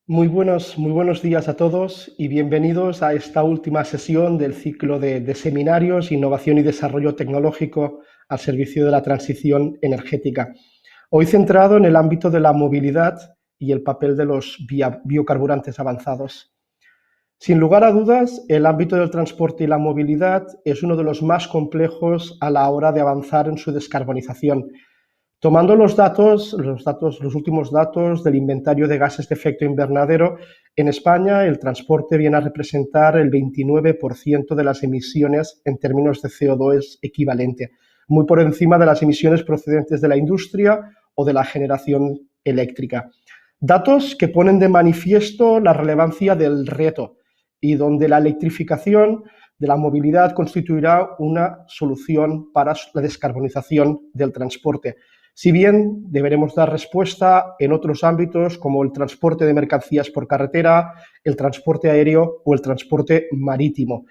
Muy buenos días a todos y bienvenidos a esta última sesión del ciclo de seminarios, innovación y desarrollo tecnológico al servicio de la transición energética. Hoy centrado en el ámbito de la movilidad y el papel de los biocarburantes avanzados. Sin lugar a dudas, el ámbito del transporte y la movilidad es uno de los más complejos a la hora de avanzar en su descarbonización. Tomando los últimos datos del inventario de gases de efecto invernadero, en España el transporte viene a representar el 29% de las emisiones en términos de CO2 equivalente, muy por encima de las emisiones procedentes de la industria o de la generación eléctrica. Datos que ponen de manifiesto la relevancia del reto y donde la electrificación de la movilidad constituirá una solución para la descarbonización del transporte. Si bien deberemos dar respuesta en otros ámbitos como el transporte de mercancías por carretera, el transporte aéreo o el transporte marítimo.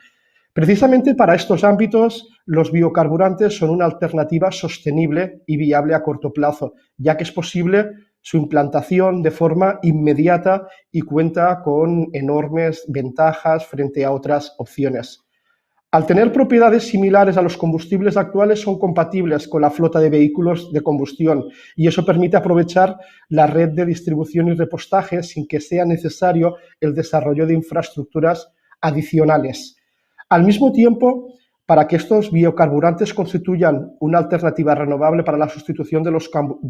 Precisamente para estos ámbitos, los biocarburantes son una alternativa sostenible y viable a corto plazo, ya que es posible su implantación de forma inmediata y cuenta con enormes ventajas frente a otras opciones. Al tener propiedades similares a los combustibles actuales, son compatibles con la flota de vehículos de combustión y eso permite aprovechar la red de distribución y repostaje sin que sea necesario el desarrollo de infraestructuras adicionales. Al mismo tiempo, para que estos biocarburantes constituyan una alternativa renovable para la sustitución de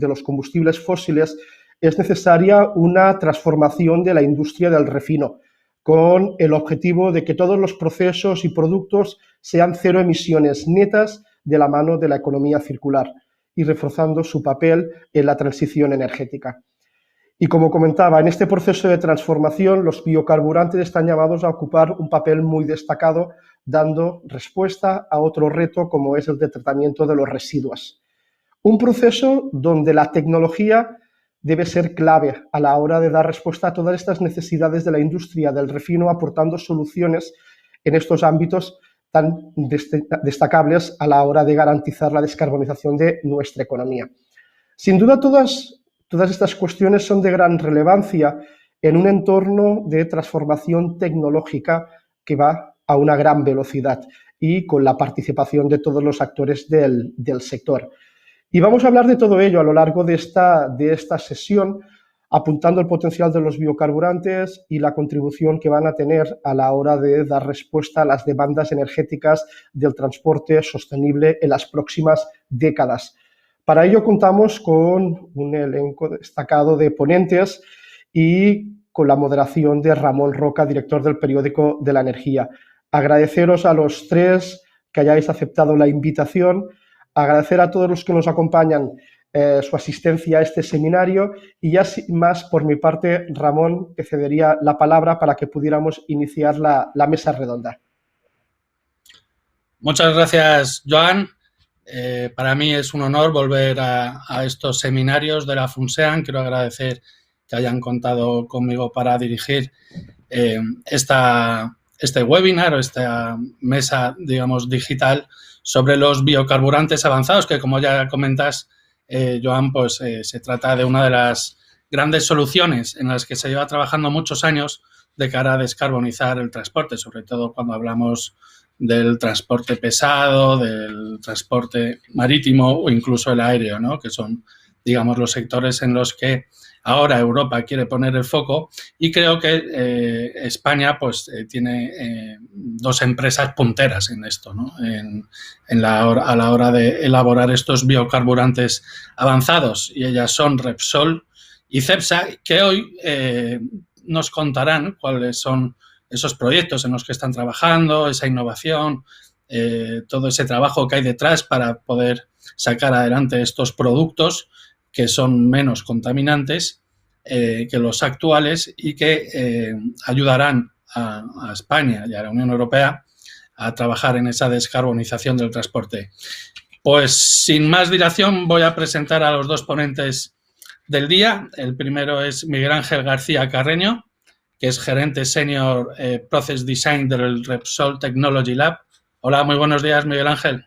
los combustibles fósiles, es necesaria una transformación de la industria del refino, con el objetivo de que todos los procesos y productos sean cero emisiones netas de la mano de la economía circular y reforzando su papel en la transición energética. Y como comentaba, en este proceso de transformación los biocarburantes están llamados a ocupar un papel muy destacado, dando respuesta a otro reto como es el de tratamiento de los residuos. Un proceso donde la tecnología debe ser clave a la hora de dar respuesta a todas estas necesidades de la industria del refino, aportando soluciones en estos ámbitos tan destacables a la hora de garantizar la descarbonización de nuestra economía. Sin duda, todas estas cuestiones son de gran relevancia en un entorno de transformación tecnológica que va a una gran velocidad y con la participación de todos los actores del sector. Y vamos a hablar de todo ello a lo largo de esta sesión, apuntando el potencial de los biocarburantes y la contribución que van a tener a la hora de dar respuesta a las demandas energéticas del transporte sostenible en las próximas décadas. Para ello contamos con un elenco destacado de ponentes y con la moderación de Ramón Roca, director del Periódico de la Energía. Agradeceros a los tres que hayáis aceptado la invitación, agradecer a todos los que nos acompañan su asistencia a este seminario y ya sin más por mi parte, Ramón, te cedería la palabra para que pudiéramos iniciar la mesa redonda. Muchas gracias, Joan. Para mí es un honor volver a estos seminarios de la FUNSEAN. Quiero agradecer que hayan contado conmigo para dirigir este webinar o esta mesa, digamos, digital sobre los biocarburantes avanzados, que como ya comentas, Joan, pues se trata de una de las grandes soluciones en las que se lleva trabajando muchos años de cara a descarbonizar el transporte, sobre todo cuando hablamos del transporte pesado, del transporte marítimo o incluso el aéreo, ¿no? Que son, digamos, los sectores en los que ahora Europa quiere poner el foco y creo que España pues tiene dos empresas punteras en esto, ¿no? A la hora de elaborar estos biocarburantes avanzados, y ellas son Repsol y Cepsa, que hoy nos contarán cuáles son esos proyectos en los que están trabajando, esa innovación, todo ese trabajo que hay detrás para poder sacar adelante estos productos que son menos contaminantes que los actuales y que ayudarán a España y a la Unión Europea a trabajar en esa descarbonización del transporte. Pues sin más dilación voy a presentar a los dos ponentes del día. El primero es Miguel Ángel García Carreño, que es gerente senior Process Design del Repsol Technology Lab. Hola, muy buenos días, Miguel Ángel.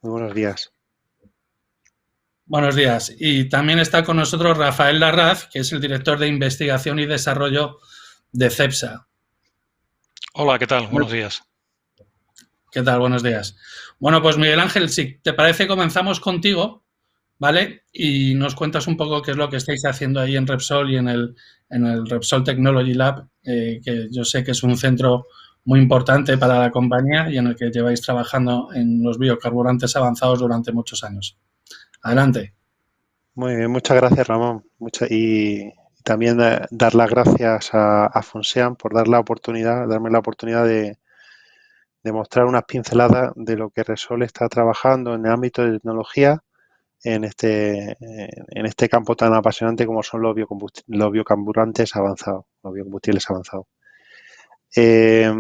Muy buenos días. Buenos días. Y también está con nosotros Rafael Larraz, que es el director de investigación y desarrollo de CEPSA. Hola, ¿qué tal? Buenos días. ¿Qué tal? Buenos días. Bueno, pues Miguel Ángel, si te parece, comenzamos contigo, ¿vale? Y nos cuentas un poco qué es lo que estáis haciendo ahí en Repsol y en el Repsol Technology Lab, que yo sé que es un centro muy importante para la compañía y en el que lleváis trabajando en los biocarburantes avanzados durante muchos años. Adelante. Muy bien, muchas gracias, Ramón. Y también dar las gracias a Fonsean por darme la oportunidad de mostrar unas pinceladas de lo que Repsol está trabajando en el ámbito de tecnología en este campo tan apasionante como son los biocarburantes avanzados, los biocombustibles avanzados. Eh,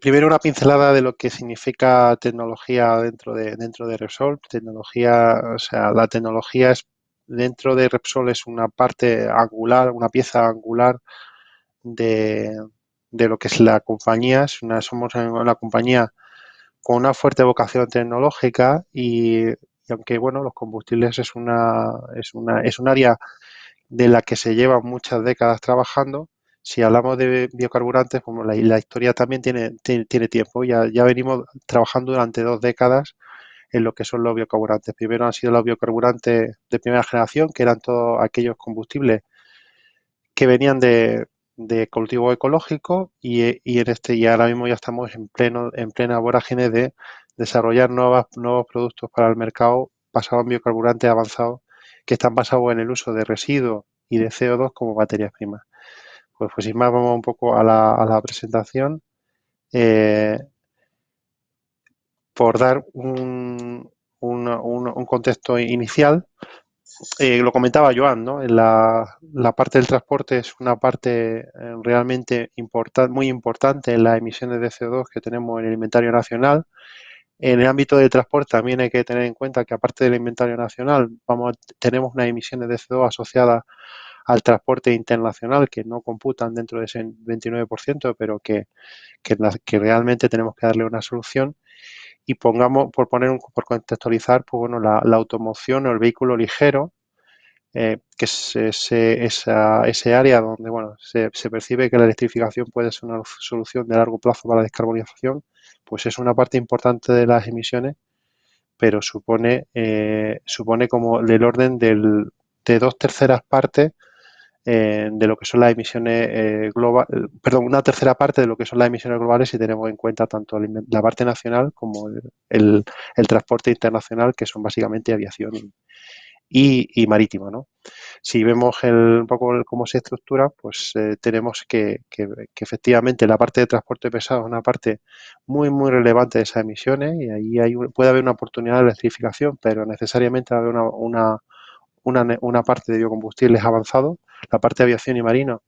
Primero una pincelada de lo que significa tecnología dentro de Repsol. Tecnología, o sea, la tecnología dentro de Repsol es una parte angular, una pieza angular de, de lo que es la compañía. Somos una compañía con una fuerte vocación tecnológica y aunque bueno, los combustibles es un área de la que se llevan muchas décadas trabajando. Si hablamos de biocarburantes, como la historia también tiene tiempo, ya venimos trabajando durante 2 décadas en lo que son los biocarburantes. Primero han sido los biocarburantes de primera generación, que eran todos aquellos combustibles que venían de cultivo ecológico y ahora mismo ya estamos en plena vorágine de desarrollar nuevos productos para el mercado basados en biocarburantes avanzados que están basados en el uso de residuos y de CO2 como materias primas. Pues sin más, vamos un poco a la presentación. Eh, por dar un contexto inicial, lo comentaba Joan, ¿no? La parte del transporte es una parte realmente muy importante en las emisiones de CO2 que tenemos en el inventario nacional. En el ámbito del transporte también hay que tener en cuenta que aparte del inventario nacional, tenemos unas emisiones de CO2 asociadas al transporte internacional que no computan dentro de ese 29%, pero que realmente tenemos que darle una solución. Y por contextualizar, pues bueno, la automoción o el vehículo ligero, que es ese área donde bueno, se percibe que la electrificación puede ser una solución de largo plazo para la descarbonización, pues es una parte importante de las emisiones, pero supone como del orden de 2/3 partes de lo que son las emisiones perdón, una tercera parte de lo que son las emisiones globales si tenemos en cuenta tanto la parte nacional como el transporte internacional, que son básicamente aviación y marítimo, ¿no? Si vemos un poco cómo se estructura, pues tenemos que efectivamente la parte de transporte pesado es una parte muy relevante de esas emisiones y ahí puede haber una oportunidad de electrificación, pero necesariamente va a haber una parte de biocombustibles avanzados. La parte de aviación y marino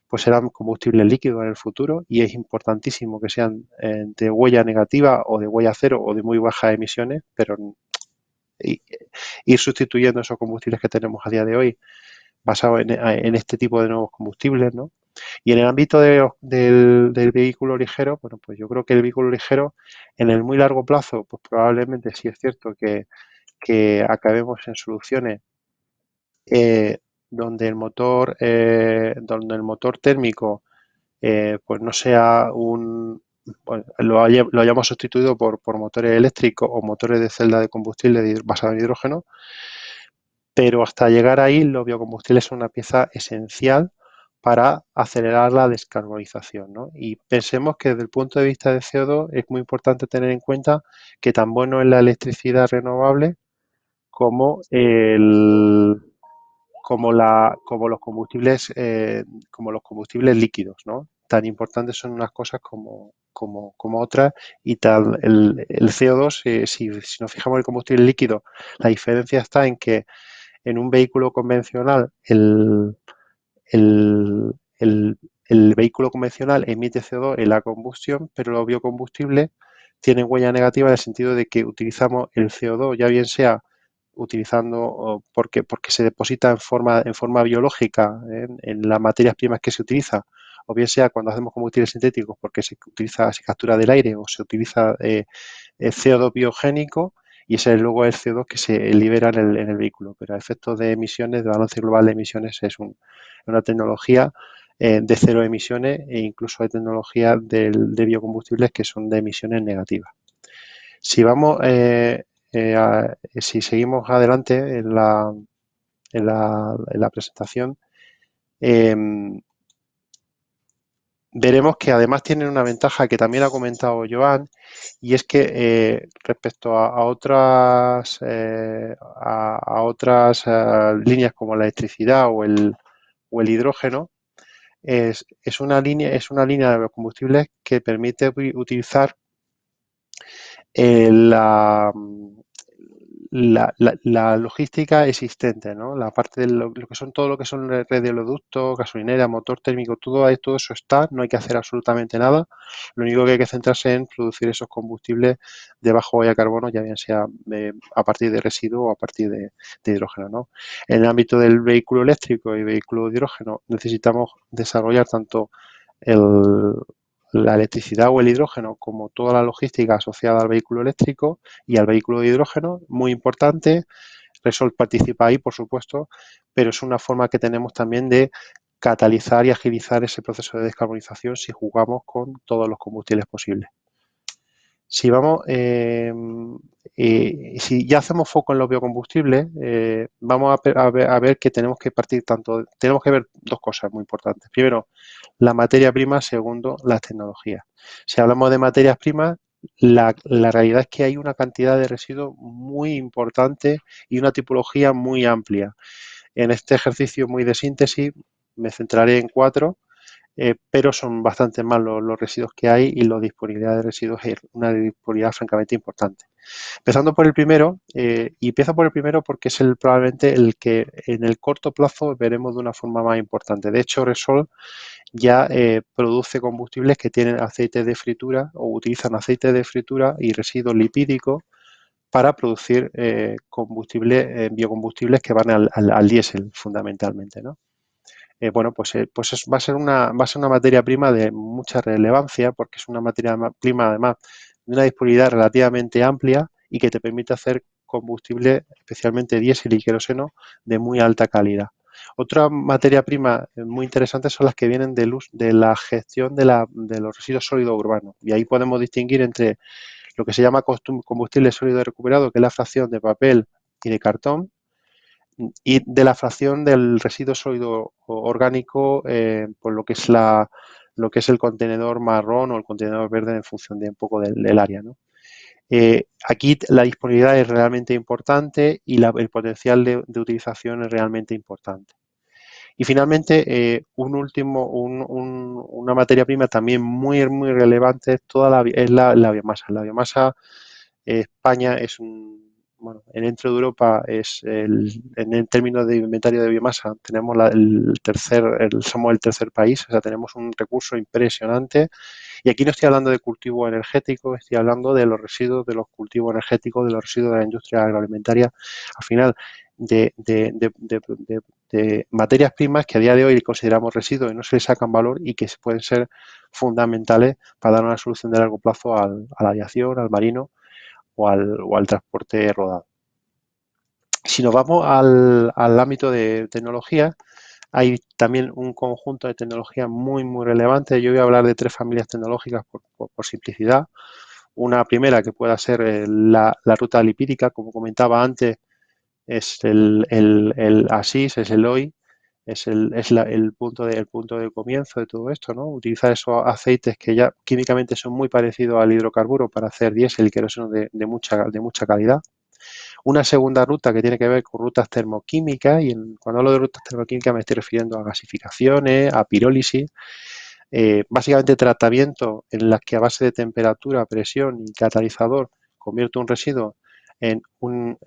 pues serán combustibles líquidos en el futuro y es importantísimo que sean de huella negativa o de huella cero o de muy bajas emisiones, pero ir sustituyendo esos combustibles que tenemos a día de hoy basados en este tipo de nuevos combustibles, ¿no? Y en el ámbito del vehículo ligero, bueno, pues yo creo que el vehículo ligero en el muy largo plazo, pues probablemente sí es cierto que acabemos en soluciones eh, donde el motor térmico pues no sea bueno, lo hayamos sustituido por motores eléctricos o motores de celda de combustible basado en hidrógeno, pero hasta llegar ahí los biocombustibles son una pieza esencial para acelerar la descarbonización, ¿no? Y pensemos que desde el punto de vista de CO2 es muy importante tener en cuenta que tan bueno es la electricidad renovable como como los combustibles líquidos, ¿no? Tan importantes son unas cosas como otras y tal el CO2, si nos fijamos en el combustible líquido, la diferencia está en que en un vehículo convencional el, el, el vehículo convencional emite CO2 en la combustión, pero los biocombustibles tienen huella negativa en el sentido de que utilizamos el CO2, ya bien sea porque se deposita en forma biológica en las materias primas que se utiliza o bien sea cuando hacemos combustibles sintéticos porque se captura del aire o se utiliza CO2 biogénico, y ese es luego el CO2 que se libera en el vehículo. Pero a efectos de emisiones, de balance global de emisiones, es una tecnología de cero emisiones, e incluso hay tecnologías de biocombustibles que son de emisiones negativas. Si vamos, si seguimos adelante en la presentación, veremos que además tienen una ventaja que también ha comentado Joan, y es que respecto a otras líneas como la electricidad o el hidrógeno, es una línea de combustibles que permite utilizar la logística existente, ¿no? La parte de lo que son todo lo que son red de oleoductos, gasolinera, motor térmico, todo eso está, no hay que hacer absolutamente nada. Lo único que hay que centrarse en producir esos combustibles de bajo huella de carbono, ya bien sea a partir de residuos o a partir de hidrógeno, ¿no? En el ámbito del vehículo eléctrico y vehículo de hidrógeno necesitamos desarrollar tanto la electricidad o el hidrógeno como toda la logística asociada al vehículo eléctrico y al vehículo de hidrógeno, muy importante. Repsol participa ahí, por supuesto, pero es una forma que tenemos también de catalizar y agilizar ese proceso de descarbonización si jugamos con todos los combustibles posibles. Si vamos, si ya hacemos foco en los biocombustibles, vamos a ver que tenemos que tenemos que ver dos cosas muy importantes. Primero, la materia prima. Segundo, las tecnologías. Si hablamos de materias primas, la realidad es que hay una cantidad de residuos muy importante y una tipología muy amplia. En este ejercicio muy de síntesis me centraré en 4. Pero son bastante más los residuos que hay, y la disponibilidad de residuos es una disponibilidad francamente importante. Empezando por el primero, y empiezo por el primero porque es probablemente el que en el corto plazo veremos de una forma más importante. De hecho, Repsol ya produce combustibles que tienen aceite de fritura o utilizan aceite de fritura y residuos lipídicos para producir biocombustibles que van al diésel fundamentalmente, ¿no? Bueno, pues va a ser una materia prima de mucha relevancia, porque es una materia prima además de una disponibilidad relativamente amplia y que te permite hacer combustible, especialmente diésel y queroseno, de muy alta calidad. Otra materia prima muy interesante son las que vienen de la gestión de los residuos sólidos urbanos, y ahí podemos distinguir entre lo que se llama combustible sólido recuperado, que es la fracción de papel y de cartón, y de la fracción del residuo sólido orgánico, por lo que es el contenedor marrón o el contenedor verde, en función de un poco del área, ¿no? Aquí la disponibilidad es realmente importante y el potencial de utilización es realmente importante. Y finalmente, una materia prima también muy relevante es la biomasa. La biomasa, España es dentro de Europa en términos de inventario de biomasa, tenemos somos el tercer país, o sea, tenemos un recurso impresionante. Y aquí no estoy hablando de cultivo energético, estoy hablando de los residuos de los cultivos energéticos, de los residuos de la industria agroalimentaria, al final de materias primas que a día de hoy consideramos residuos y no se les sacan valor, y que pueden ser fundamentales para dar una solución de largo plazo a la aviación, al marino o al transporte rodado. Si nos vamos al ámbito de tecnología, hay también un conjunto de tecnologías muy relevante. Yo voy a hablar de 3 familias tecnológicas por simplicidad. Una primera, que pueda ser la ruta lipídica, como comentaba antes, es el ASIS, es el OI, es el punto de comienzo de todo esto, ¿no? Utilizar esos aceites que ya químicamente son muy parecidos al hidrocarburo para hacer diésel y queroseno de mucha calidad. Una segunda ruta que tiene que ver con rutas termoquímicas, y cuando hablo de rutas termoquímicas me estoy refiriendo a gasificaciones, a pirólisis, básicamente tratamientos en las que a base de temperatura, presión y catalizador convierte un residuo en un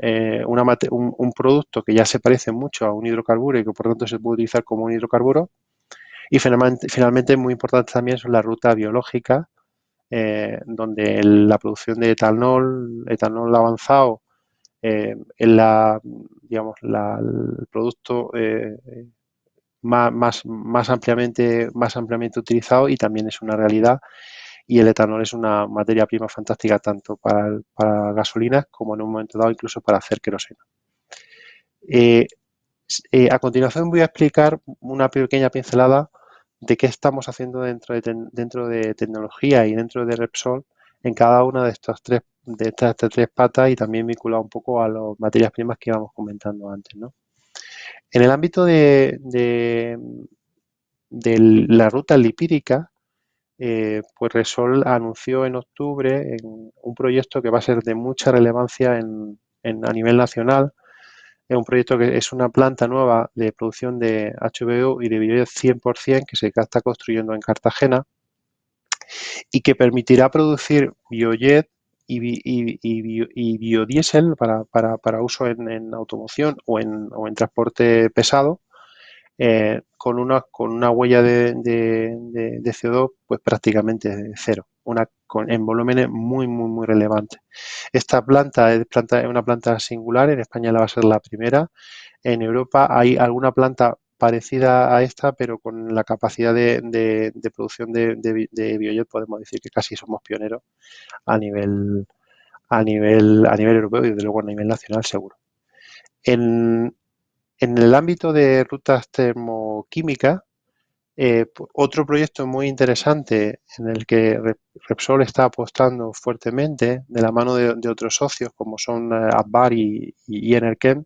producto que ya se parece mucho a un hidrocarburo y que por tanto se puede utilizar como un hidrocarburo. Y finalmente, muy importante también son las rutas biológicas, donde la producción de etanol avanzado, el producto más ampliamente utilizado y también es una realidad. Y el etanol es una materia prima fantástica tanto para gasolinas como en un momento dado incluso para hacer queroseno. A continuación voy a explicar una pequeña pincelada de qué estamos haciendo dentro de tecnología y dentro de Repsol en cada una de estas tres patas y también vinculado un poco a las materias primas que íbamos comentando antes, ¿no? En el ámbito de la ruta lipídica, pues Repsol anunció en octubre un proyecto que va a ser de mucha relevancia a nivel nacional. Es un proyecto que es una planta nueva de producción de HVO y de biojet 100% que se está construyendo en Cartagena y que permitirá producir biojet y biodiesel para uso en automoción o en transporte pesado, con una huella de CO2 pues prácticamente cero, en volúmenes muy relevantes. Esta planta es una planta singular, en España la va a ser la primera. En Europa hay alguna planta parecida a esta, pero con la capacidad de producción de biojet podemos decir que casi somos pioneros a nivel europeo y desde luego a nivel nacional seguro. En el ámbito de rutas termoquímicas, otro proyecto muy interesante en el que Repsol está apostando fuertemente de la mano de otros socios como son Advar y Enerkem,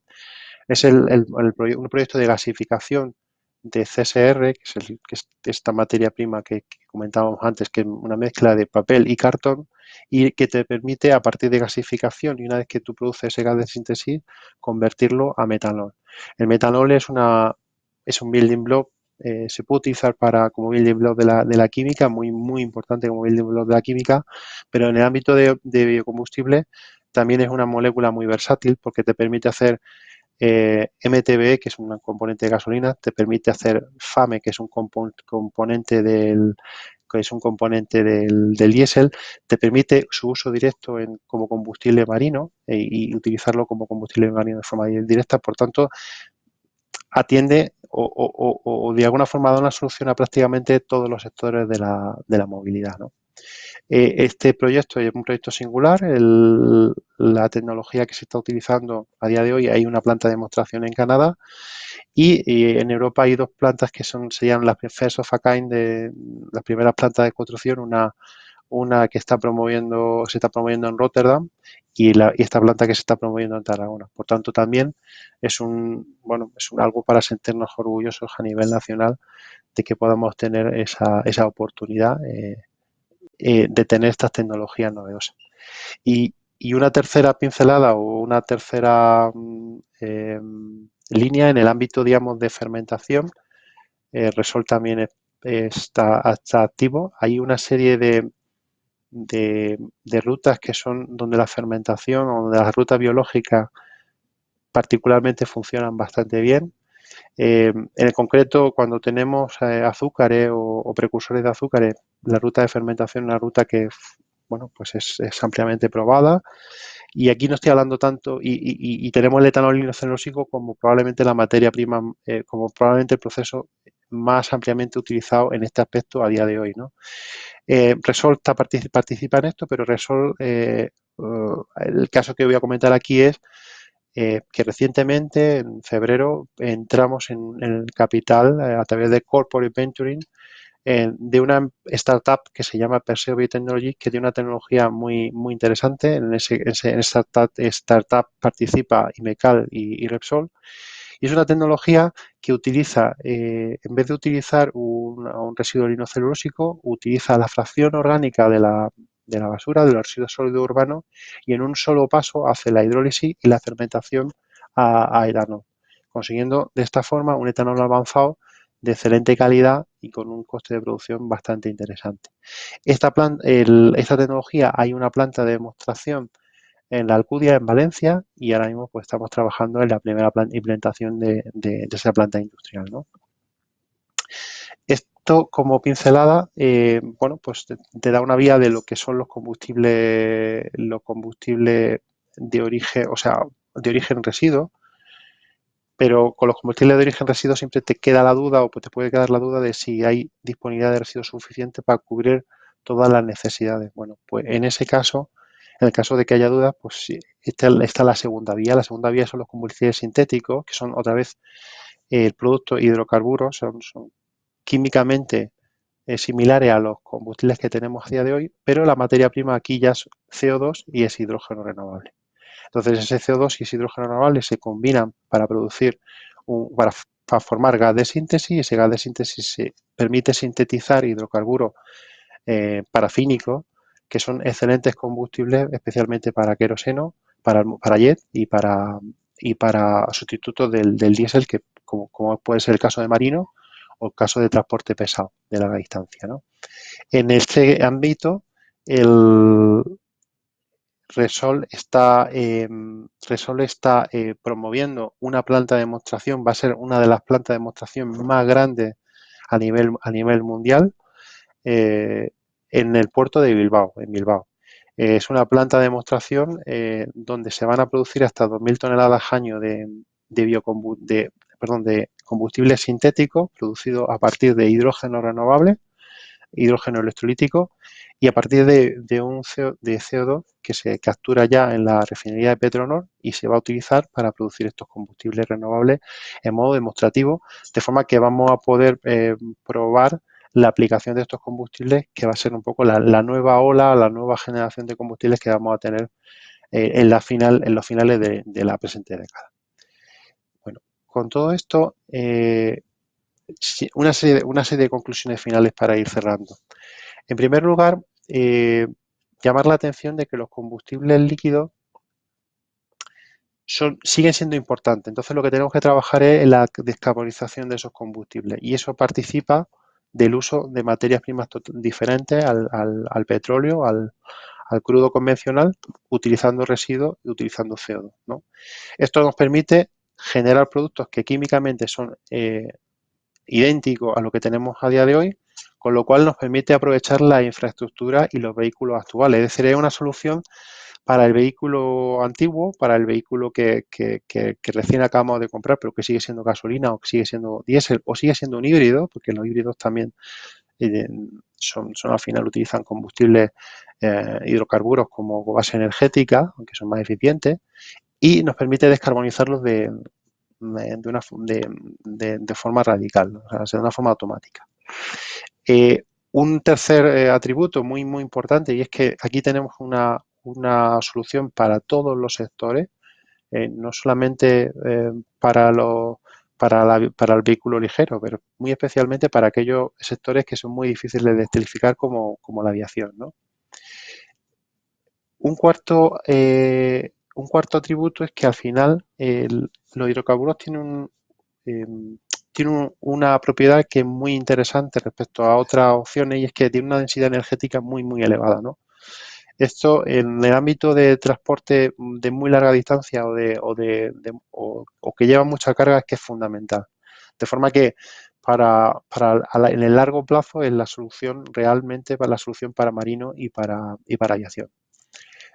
es un proyecto de gasificación de CSR, que es esta materia prima que comentábamos antes, que es una mezcla de papel y cartón y que te permite, a partir de gasificación y una vez que tú produces ese gas de síntesis, convertirlo a metanol. El metanol es un building block, se puede utilizar como building block de la química, muy importante como building block de la química, pero en el ámbito de biocombustible también es una molécula muy versátil porque te permite hacer MTBE, que es un componente de gasolina, te permite hacer FAME, que es un componente del diésel, te permite su uso directo como combustible marino y utilizarlo como combustible marino de forma directa. Por tanto, atiende o de alguna forma da una solución a prácticamente todos los sectores de la movilidad, ¿no? Este proyecto es un proyecto singular. La tecnología que se está utilizando a día de hoy, hay una planta de demostración en Canadá y en Europa hay dos plantas que se llaman las First of a Kind, las primeras plantas de construcción, una que se está promoviendo en Rotterdam y esta planta que se está promoviendo en Tarragona. Por tanto, también es algo para sentirnos orgullosos a nivel nacional de que podamos tener esa oportunidad de tener estas tecnologías novedosas. Y una tercera pincelada o una tercera línea en el ámbito, digamos, de fermentación. Repsol también está activo. Hay una serie de rutas que son donde la fermentación o donde las rutas biológicas particularmente funcionan bastante bien. En el concreto, cuando tenemos azúcares o precursores de azúcares, la ruta de fermentación es una ruta que pues es ampliamente probada. Y aquí no estoy hablando tanto, y tenemos el etanol lignocellulósico como probablemente la materia prima, como probablemente el proceso más ampliamente utilizado en este aspecto a día de hoy, ¿no? Repsol participa en esto, pero Repsol, el caso que voy a comentar aquí es que recientemente, en febrero, entramos en el capital a través de Corporate Venturing de una startup que se llama Perseo Biotechnology, que tiene una tecnología muy interesante. En esta startup participa Imecal y Repsol. Y es una tecnología que utiliza, en vez de utilizar un residuo linocelulósico, utiliza la fracción orgánica de la basura, de los residuos sólidos urbanos, y en un solo paso hace la hidrólisis y la fermentación a etanol, consiguiendo de esta forma un etanol avanzado de excelente calidad y con un coste de producción bastante interesante. Esta tecnología, hay una planta de demostración en la Alcudia, en Valencia, y ahora mismo pues estamos trabajando en la primera implementación de esa planta industrial, ¿no? Esto como pincelada, pues te da una vía de lo que son los combustibles de origen, de origen residuo, pero con los combustibles de origen residuo siempre te queda la duda o te puede quedar la duda de si hay disponibilidad de residuos suficiente para cubrir todas las necesidades. Bueno, pues en ese caso, en el caso de que haya dudas, pues sí, está la segunda vía. La segunda vía son los combustibles sintéticos, que son otra vez el producto hidrocarburos, son químicamente similares a los combustibles que tenemos a día de hoy, pero la materia prima aquí ya es CO2 y es hidrógeno renovable. Entonces ese CO2 y ese hidrógeno renovable se combinan para producir, para formar gas de síntesis, y ese gas de síntesis se permite sintetizar hidrocarburos parafínicos, que son excelentes combustibles, especialmente para queroseno, para jet y para sustitutos del diésel, que como puede ser el caso de marino o el caso de transporte pesado de larga distancia, ¿no? En este ámbito, el Repsol está promoviendo una planta de demostración, va a ser una de las plantas de demostración más grandes a nivel mundial, en el puerto de Bilbao, en Bilbao. Es una planta de demostración donde se van a producir hasta 2.000 toneladas año de combustible sintético producido a partir de hidrógeno renovable, hidrógeno electrolítico, y a partir de CO2 que se captura ya en la refinería de Petronor y se va a utilizar para producir estos combustibles renovables en modo demostrativo, de forma que vamos a poder probar la aplicación de estos combustibles, que va a ser un poco la nueva ola, la nueva generación de combustibles que vamos a tener en los finales de la presente década. Bueno, con todo esto, una serie de conclusiones finales para ir cerrando. En primer lugar, llamar la atención de que los combustibles líquidos siguen siendo importantes. Entonces, lo que tenemos que trabajar es en la descarbonización de esos combustibles, y eso participa del uso de materias primas diferentes al petróleo, al crudo convencional, utilizando residuos y utilizando CO2, ¿no? Esto nos permite generar productos que químicamente son idénticos a lo que tenemos a día de hoy, con lo cual nos permite aprovechar la infraestructura y los vehículos actuales. Es decir, es una solución para el vehículo antiguo, para el vehículo que recién acabamos de comprar, pero que sigue siendo gasolina o que sigue siendo diésel o sigue siendo un híbrido, porque los híbridos también son al final utilizan combustibles hidrocarburos como base energética, aunque son más eficientes, y nos permite descarbonizarlos de forma radical, o sea, de una forma automática. Un tercer atributo muy importante, y es que aquí tenemos una solución para todos los sectores, no solamente para el vehículo ligero, pero muy especialmente para aquellos sectores que son muy difíciles de electrificar, como la aviación, ¿no? Un cuarto atributo es que al final los hidrocarburos tienen una propiedad que es muy interesante respecto a otras opciones, y es que tiene una densidad energética muy elevada, ¿no? Esto en el ámbito de transporte de muy larga distancia o que lleva mucha carga es que es fundamental. De forma que en el largo plazo es la solución realmente para la solución para marino y para aviación.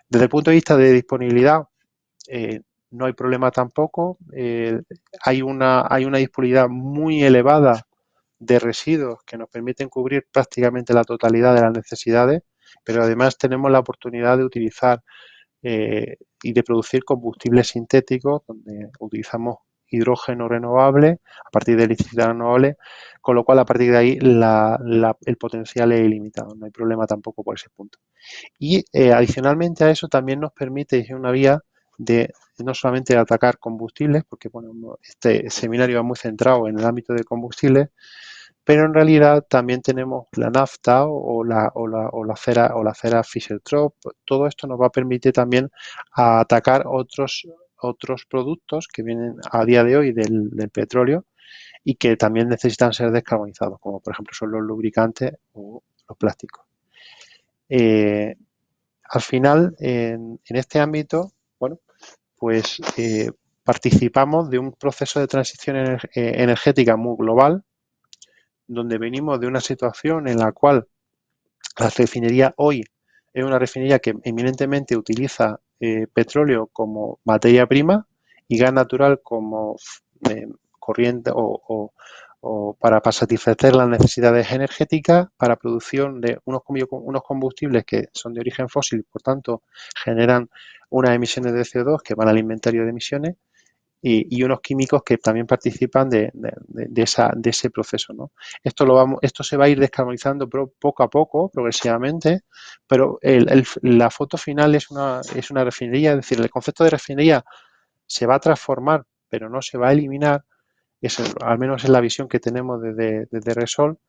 Desde el punto de vista de disponibilidad, no hay problema tampoco. Hay una disponibilidad muy elevada de residuos que nos permiten cubrir prácticamente la totalidad de las necesidades, pero además tenemos la oportunidad de utilizar y de producir combustibles sintéticos, donde utilizamos hidrógeno renovable a partir de electricidad renovable, con lo cual a partir de ahí el potencial es ilimitado, no hay problema tampoco por ese punto. Y adicionalmente a eso también nos permite, es una vía de no solamente atacar combustibles, porque bueno, este seminario va muy centrado en el ámbito de combustibles, pero en realidad también tenemos la nafta o la cera Fischer-Tropsch. Todo esto nos va a permitir también atacar otros productos que vienen a día de hoy del petróleo y que también necesitan ser descarbonizados, como por ejemplo son los lubricantes o los plásticos. Al final, en este ámbito, bueno, pues participamos de un proceso de transición energética muy global, donde venimos de una situación en la cual la refinería hoy es una refinería que eminentemente utiliza petróleo como materia prima y gas natural como corriente o para satisfacer las necesidades energéticas para producción de unos combustibles que son de origen fósil, por tanto, generan unas emisiones de CO2 que van al inventario de emisiones y unos químicos que también participan de ese proceso, ¿no? Esto se va a ir descarbonizando poco a poco, progresivamente, pero la foto final es una refinería, es decir, el concepto de refinería se va a transformar, pero no se va a eliminar, al menos es la visión que tenemos desde Repsol.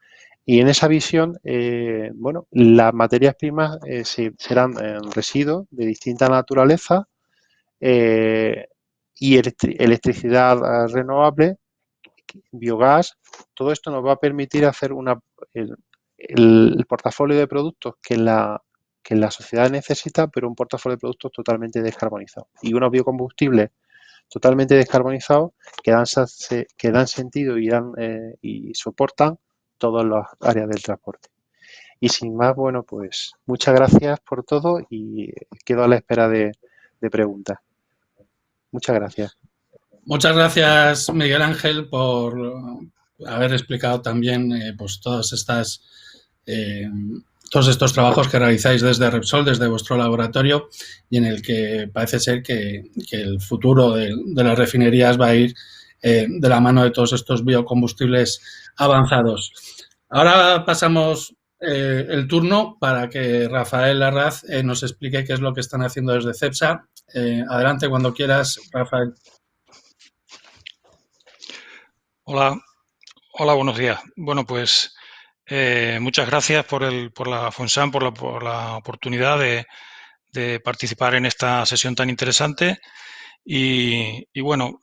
Y en esa visión, bueno, las materias primas serán residuos de distinta naturaleza y electricidad renovable, biogás. Todo esto nos va a permitir hacer el portafolio de productos que la sociedad necesita, pero un portafolio de productos totalmente descarbonizado. Y unos biocombustibles totalmente descarbonizados que dan sentido y soportan todas las áreas del transporte. Y sin más, bueno, pues muchas gracias por todo y quedo a la espera de preguntas. Muchas gracias. Muchas gracias, Miguel Ángel, por haber explicado también pues todos estos trabajos que realizáis desde Repsol, desde vuestro laboratorio, y en el que parece ser que el futuro de las refinerías va a ir de la mano de todos estos biocombustibles avanzados. Ahora pasamos el turno para que Rafael Larraz nos explique qué es lo que están haciendo desde Cepsa. Adelante cuando quieras, Rafael. Hola, buenos días. Bueno, pues muchas gracias por la FONSAM, por la oportunidad de participar en esta sesión tan interesante. Y bueno,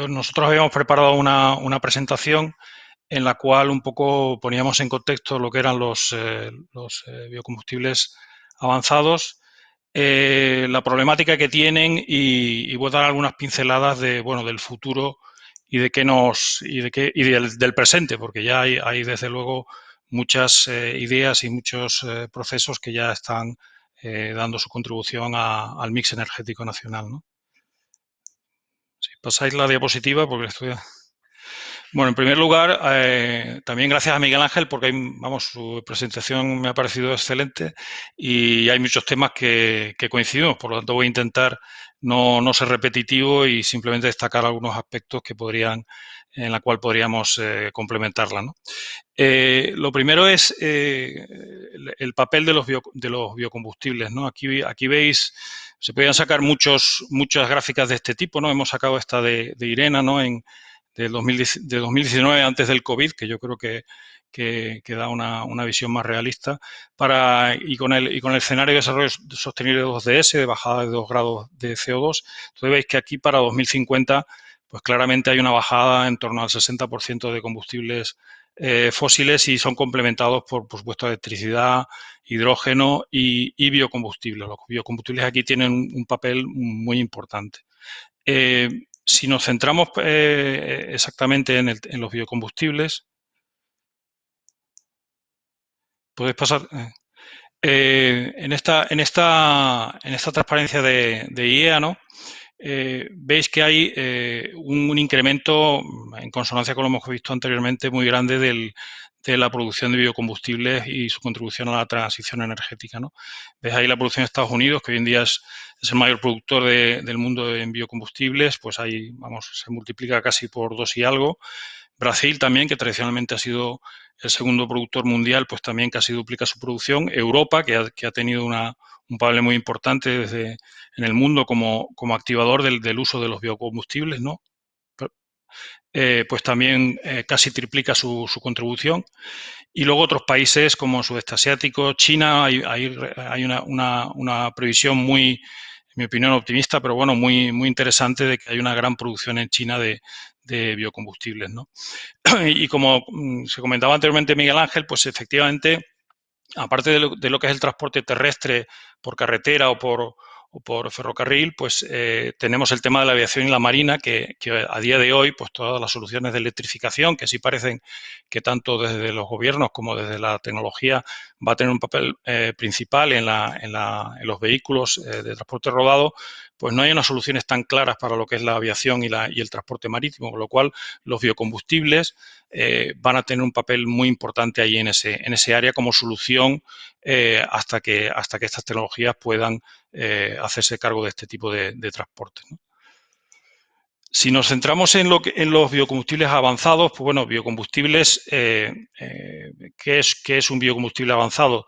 nosotros habíamos preparado una presentación en la cual un poco poníamos en contexto lo que eran los biocombustibles avanzados, la problemática que tienen y voy a dar algunas pinceladas del futuro y del presente, porque ya hay desde luego muchas ideas y muchos procesos que ya están dando su contribución al mix energético nacional, ¿no? Si pasáis la diapositiva, porque estoy... Bueno, en primer lugar, también gracias a Miguel Ángel, porque su presentación me ha parecido excelente y hay muchos temas que coincidimos, por lo tanto voy a intentar no ser repetitivo y simplemente destacar algunos aspectos en la cual podríamos complementarla, ¿no? Lo primero es el papel de los biocombustibles, ¿no? Aquí veis, se podían sacar muchas gráficas de este tipo, ¿no? Hemos sacado esta de Irena, ¿no? De 2019, antes del COVID, que yo creo que da una visión más realista, y con el escenario de desarrollo sostenible de 2DS, de bajada de 2 grados de CO2. Entonces veis que aquí para 2050, pues claramente hay una bajada en torno al 60% de combustibles fósiles y son complementados por supuesto, electricidad, hidrógeno y biocombustibles. Los biocombustibles aquí tienen un papel muy importante. Si nos centramos exactamente en los biocombustibles, podéis pasar. En esta transparencia de IEA, ¿no? Veis que hay un incremento, en consonancia con lo que hemos visto anteriormente, muy grande de la producción de biocombustibles y su contribución a la transición energética, ¿no? Ves ahí la producción de Estados Unidos, que hoy en día es el mayor productor del mundo en biocombustibles, pues ahí, se multiplica casi por 2 y algo. Brasil también, que tradicionalmente ha sido el segundo productor mundial, pues también casi duplica su producción. Europa, que ha tenido un papel muy importante en el mundo como activador del uso de los biocombustibles, ¿no? Pues también casi triplica su contribución. Y luego otros países como Sudeste Asiático, China, hay una previsión muy, en mi opinión, optimista, pero bueno, muy, muy interesante de que hay una gran producción en China de biocombustibles, ¿no? Y como se comentaba anteriormente Miguel Ángel, pues efectivamente, aparte de lo que es el transporte terrestre por carretera o por ferrocarril, pues tenemos el tema de la aviación y la marina, que a día de hoy, pues todas las soluciones de electrificación, que sí parecen que tanto desde los gobiernos como desde la tecnología va a tener un papel principal en los vehículos de transporte rodado, pues no hay unas soluciones tan claras para lo que es la aviación y el transporte marítimo, con lo cual los biocombustibles van a tener un papel muy importante ahí en ese área como solución hasta que estas tecnologías puedan hacerse cargo de este tipo de transporte, ¿no? Si nos centramos en los biocombustibles avanzados, pues bueno, biocombustibles, ¿qué es un biocombustible avanzado?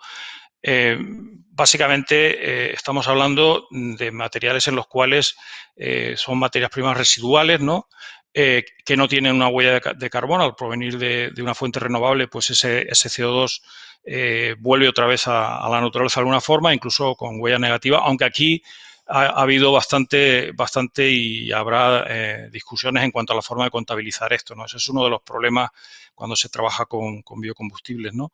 Básicamente estamos hablando de materiales en los cuales son materias primas residuales, ¿no? Que no tienen una huella de carbono. Al provenir de una fuente renovable, pues ese CO2 vuelve otra vez a la naturaleza de alguna forma, incluso con huella negativa, aunque aquí ha habido bastante y habrá discusiones en cuanto a la forma de contabilizar esto, ¿no? Ese es uno de los problemas cuando se trabaja con biocombustibles, ¿no?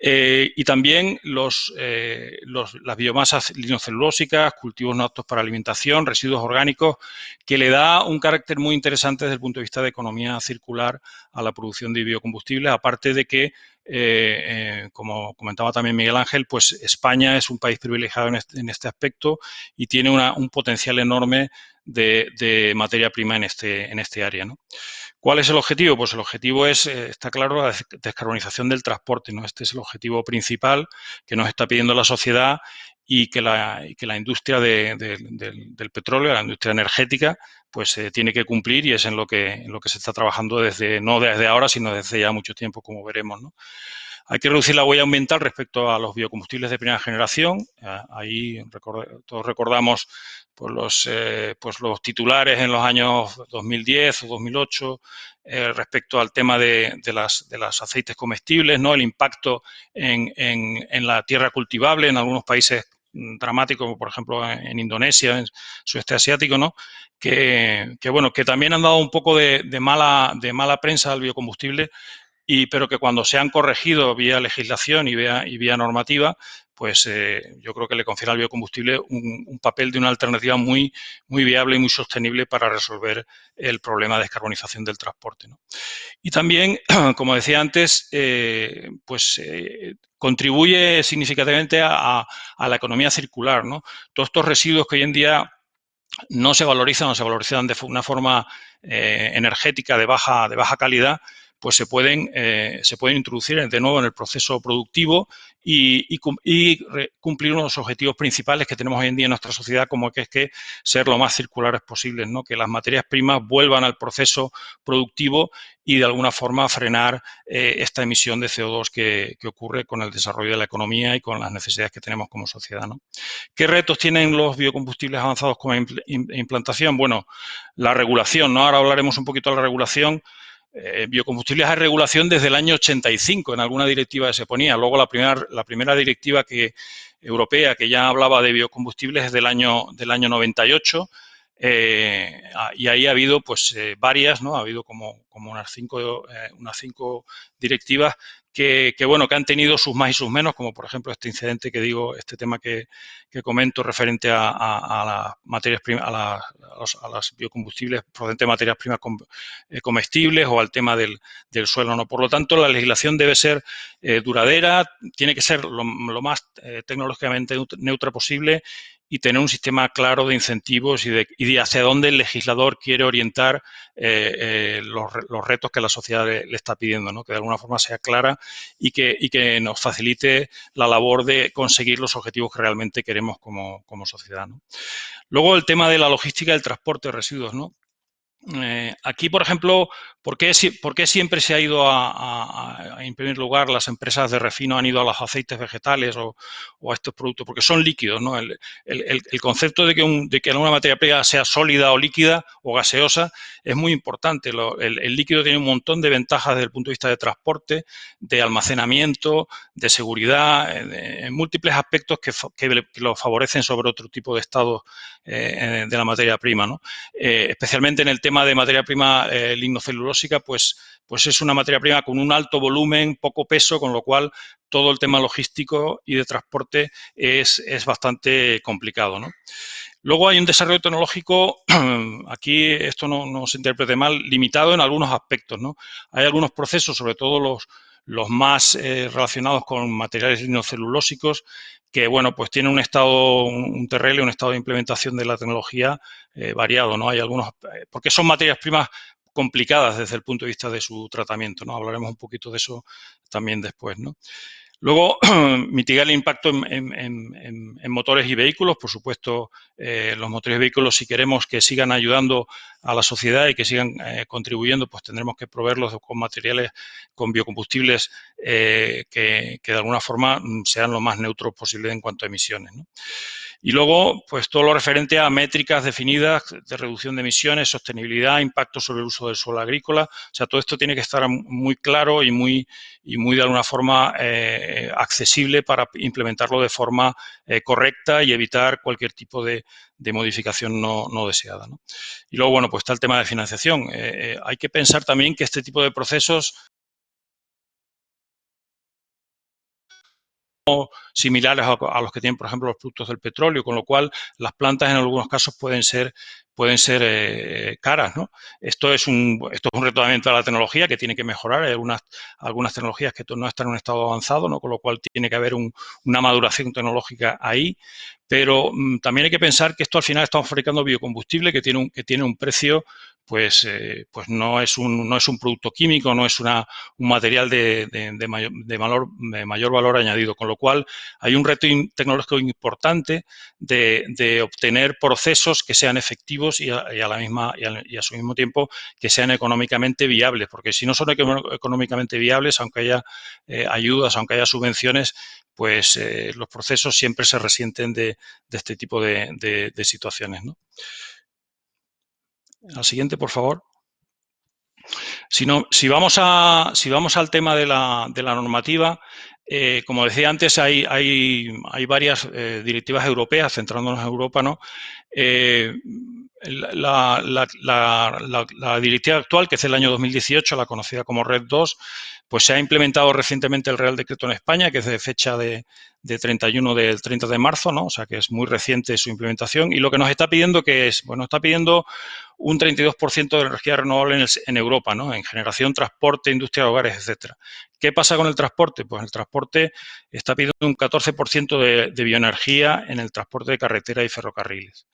Y también las biomasas lignocelulósicas, cultivos no aptos para alimentación, residuos orgánicos, que le da un carácter muy interesante desde el punto de vista de economía circular a la producción de biocombustibles, aparte de que, como comentaba también Miguel Ángel, pues España es un país privilegiado en este aspecto y tiene un potencial enorme de materia prima en este área, ¿no? ¿Cuál es el objetivo? Pues el objetivo es, está claro, la descarbonización del transporte, ¿no? Este es el objetivo principal que nos está pidiendo la sociedad y que la industria del petróleo, la industria energética, pues tiene que cumplir y es en lo que se está trabajando no desde ahora, sino desde ya mucho tiempo, como veremos, ¿no? Hay que reducir la huella ambiental respecto a los biocombustibles de primera generación. Ahí todos recordamos pues los titulares en los años 2010 o 2008 respecto al tema de las aceites comestibles, ¿no? El impacto en la tierra cultivable en algunos países dramáticos, como por ejemplo en Indonesia, en sudeste asiático, ¿no? Bueno, que también han dado un poco de mala prensa al biocombustible, pero que cuando se han corregido vía legislación y vía normativa, pues yo creo que le confiere al biocombustible un papel de una alternativa muy, muy viable y muy sostenible para resolver el problema de descarbonización del transporte, ¿no? Y también, como decía antes, contribuye significativamente a la economía circular, ¿no? Todos estos residuos que hoy en día no se valorizan o se valorizan de una forma energética de baja calidad, pues se pueden introducir de nuevo en el proceso productivo y cumplir unos objetivos principales que tenemos hoy en día en nuestra sociedad, como que es que ser lo más circulares posibles, ¿no? Que las materias primas vuelvan al proceso productivo y de alguna forma frenar esta emisión de CO2 que ocurre con el desarrollo de la economía y con las necesidades que tenemos como sociedad, ¿no? ¿Qué retos tienen los biocombustibles avanzados como implantación? Bueno, la regulación, ¿no? Ahora hablaremos un poquito de la regulación. Biocombustibles hay regulación desde el año 85, en alguna directiva que se ponía. Luego la primera directiva europea que ya hablaba de biocombustibles es del año 98. Y ahí ha habido pues varias, ¿no? Ha habido como unas cinco directivas que han tenido sus más y sus menos, como por ejemplo este incidente que digo, este tema que comento referente a las materias primas, a las biocombustibles procedentes de materias primas comestibles o al tema del suelo, ¿no? Por lo tanto, la legislación debe ser duradera, tiene que ser lo más tecnológicamente neutra posible y tener un sistema claro de incentivos y de hacia dónde el legislador quiere orientar los retos que la sociedad le está pidiendo, ¿no? Que de alguna forma sea clara y que nos facilite la labor de conseguir los objetivos que realmente queremos como sociedad, ¿no? Luego el tema de la logística del transporte de residuos, ¿no? Aquí, por ejemplo, ¿por qué siempre se ha ido en primer lugar, las empresas de refino han ido a los aceites vegetales o a estos productos? Porque son líquidos, ¿no? El concepto de que alguna materia prima sea sólida o líquida o gaseosa es muy importante. El líquido tiene un montón de ventajas desde el punto de vista de transporte, de almacenamiento, de seguridad, en múltiples aspectos que lo favorecen sobre otro tipo de estados de la materia prima, ¿no? Especialmente en el tema tema de materia prima lignocelulósica, pues es una materia prima con un alto volumen, poco peso, con lo cual todo el tema logístico y de transporte es bastante complicado, ¿no? Luego hay un desarrollo tecnológico, aquí esto no se interprete mal, limitado en algunos aspectos, ¿no? Hay algunos procesos, sobre todo los más relacionados con materiales lignocelulósicos, que, bueno, pues tienen un estado, un TRL, un estado de implementación de la tecnología variado, ¿no? Hay algunos, porque son materias primas complicadas desde el punto de vista de su tratamiento, ¿no? Hablaremos un poquito de eso también después, ¿no? Luego, mitigar el impacto en motores y vehículos. Por supuesto, los motores y vehículos, si queremos que sigan ayudando a la sociedad y que sigan contribuyendo, pues tendremos que proveerlos con materiales, con biocombustibles que de alguna forma sean lo más neutros posible en cuanto a emisiones, ¿no? Y luego, pues todo lo referente a métricas definidas de reducción de emisiones, sostenibilidad, impacto sobre el uso del suelo agrícola. O sea, todo esto tiene que estar muy claro y muy de alguna forma accesible para implementarlo de forma correcta y evitar cualquier tipo de modificación no deseada, ¿no? Y luego, bueno, pues está el tema de financiación. Hay que pensar también que este tipo de procesos similares a los que tienen, por ejemplo, los productos del petróleo, con lo cual las plantas en algunos casos pueden ser caras, ¿no? Esto es un reto también de la tecnología que tiene que mejorar. Hay algunas tecnologías que no están en un estado avanzado, ¿no? Con lo cual tiene que haber una maduración tecnológica ahí. Pero también hay que pensar que esto al final estamos fabricando biocombustible que tiene un precio, pues no es un producto químico, no es un material de mayor valor añadido, con lo cual hay un reto tecnológico importante de obtener procesos que sean efectivos y a su mismo tiempo que sean económicamente viables, porque si no son económicamente viables, aunque haya ayudas, aunque haya subvenciones, pues los procesos siempre se resienten de este tipo de situaciones, ¿no? Al siguiente, por favor. Si vamos al tema de la normativa, como decía antes, hay varias directivas europeas, centrándonos en Europa, ¿no? La directiva actual, que es del año 2018, la conocida como RED II, pues se ha implementado recientemente el Real Decreto en España, que es de fecha del 30 de marzo, ¿no? O sea, que es muy reciente su implementación. Y lo que nos está pidiendo está pidiendo un 32% de energía renovable en Europa, ¿no? En generación, transporte, industria, hogares, etcétera. ¿Qué pasa con el transporte? Pues el transporte está pidiendo un 14% de bioenergía en el transporte de carretera y ferrocarriles.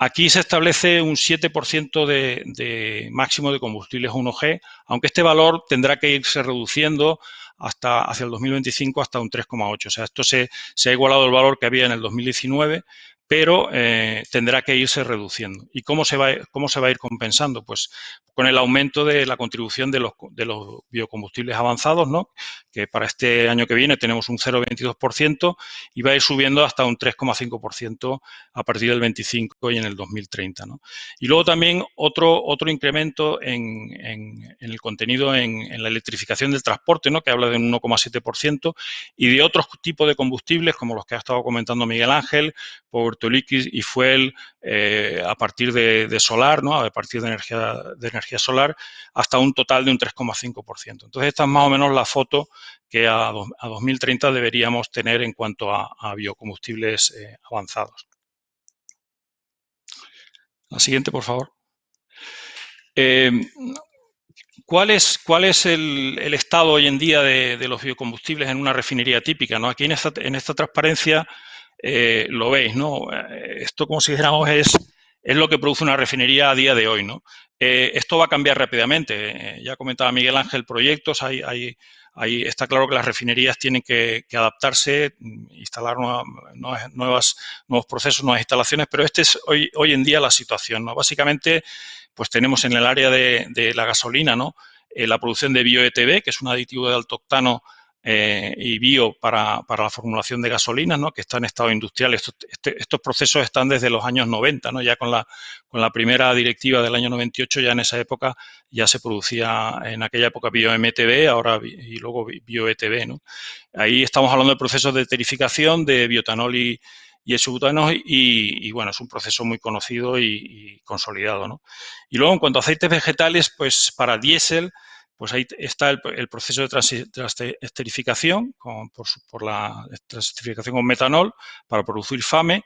Aquí se establece un 7% de máximo de combustibles 1G, aunque este valor tendrá que irse reduciendo hacia el 2025 hasta un 3,8. O sea, esto se ha igualado el valor que había en el 2019, pero tendrá que irse reduciendo. ¿Y cómo se va a ir compensando? Pues con el aumento de la contribución de los biocombustibles avanzados, ¿no? Que para este año que viene tenemos un 0,22% y va a ir subiendo hasta un 3,5% a partir del 25 y en el 2030, ¿no? Y luego también otro incremento en el contenido en la electrificación del transporte, ¿no? Que habla de un 1,7%, y de otros tipos de combustibles, como los que ha estado comentando Miguel Ángel, Power to Liquid y Fuel, a partir de solar, ¿no? A partir de energía solar, hasta un total de un 3,5%. Entonces, esta es más o menos la foto que a 2030 deberíamos tener en cuanto a biocombustibles avanzados. La siguiente, por favor. ¿Cuál es el estado hoy en día de los biocombustibles en una refinería típica, ¿no? Aquí en esta transparencia lo veis, ¿no? Esto, como si dijéramos, es lo que produce una refinería a día de hoy, ¿no? Esto va a cambiar rápidamente. Ya comentaba Miguel Ángel proyectos, está claro que las refinerías tienen que adaptarse, instalar nuevos procesos, nuevas instalaciones, pero este es hoy en día la situación, ¿no? Básicamente, pues tenemos en el área de la gasolina, ¿no? La producción de bioETB, que es un aditivo de alto octano y bio para la formulación de gasolinas, ¿no? Que está en estado industrial. Estos procesos están desde los años 90, ¿no? Ya con la primera directiva del año 98, ya en esa época ya se producía, en aquella época, bioMTB, ahora y luego bioETB, ¿no? Ahí estamos hablando de procesos de eterificación de bioetanol y y isobutanos y, bueno, es un proceso muy conocido y consolidado, ¿no? Y luego, en cuanto a aceites vegetales, pues para diésel, pues ahí está el proceso de esterificación por la esterificación con metanol para producir FAME,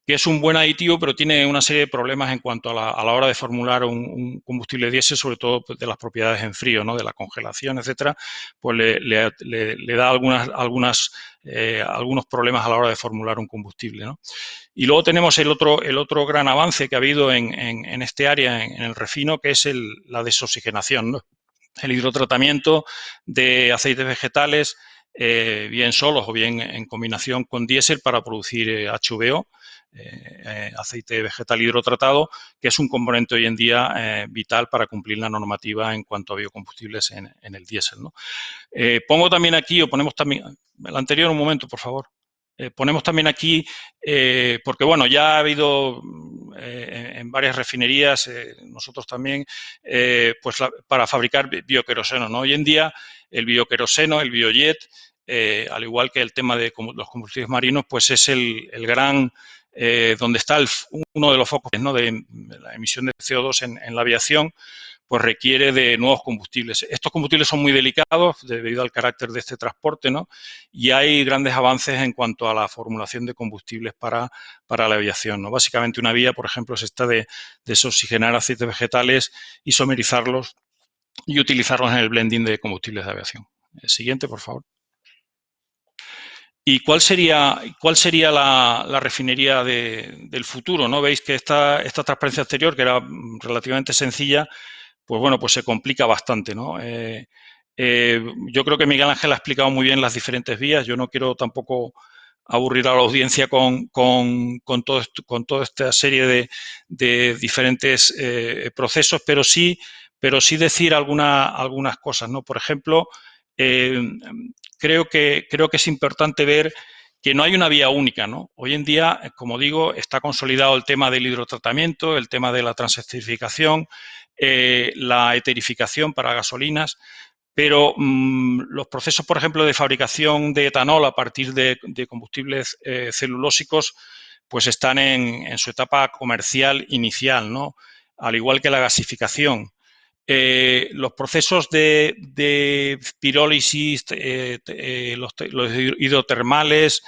que es un buen aditivo, pero tiene una serie de problemas en cuanto a la hora de formular un combustible diésel, sobre todo pues, de las propiedades en frío, ¿no? De la congelación, etcétera, pues le da algunos problemas a la hora de formular un combustible, ¿no? Y luego tenemos el otro gran avance que ha habido en este área, en el refino, que es la desoxigenación, ¿no? El hidrotratamiento de aceites vegetales, bien solos o bien en combinación con diésel para producir HVO, aceite vegetal hidrotratado, que es un componente hoy en día vital para cumplir la normativa en cuanto a biocombustibles en el diésel, ¿no? Pongo también aquí, o ponemos también, el anterior un momento, por favor. Ponemos también aquí, porque bueno, ya ha habido en varias refinerías, nosotros también, pues para fabricar bioqueroseno, ¿no? Hoy en día el bioqueroseno, el biojet, al igual que el tema de los combustibles marinos, pues es el gran, donde está uno de los focos, ¿no? De la emisión de CO2 en la aviación, pues requiere de nuevos combustibles. Estos combustibles son muy delicados debido al carácter de este transporte, ¿no? Y hay grandes avances en cuanto a la formulación de combustibles para la aviación, ¿no? Básicamente una vía, por ejemplo, es esta de desoxigenar aceites vegetales, isomerizarlos y utilizarlos en el blending de combustibles de aviación. El siguiente, por favor. ¿Y cuál sería la refinería del futuro, ¿no? Veis que esta transparencia exterior, que era relativamente sencilla, pues bueno, pues se complica bastante, ¿no? Yo creo que Miguel Ángel ha explicado muy bien las diferentes vías. Yo no quiero tampoco aburrir a la audiencia con toda esta serie de diferentes procesos, pero sí decir algunas cosas, ¿no? Por ejemplo, creo que es importante ver que no hay una vía única, ¿no? Hoy en día, como digo, está consolidado el tema del hidrotratamiento, el tema de la transesterificación, la eterificación para gasolinas, pero los procesos, por ejemplo, de fabricación de etanol a partir de combustibles celulósicos, pues están en su etapa comercial inicial, ¿no? Al igual que la gasificación. Los procesos de pirólisis, los hidrotermales,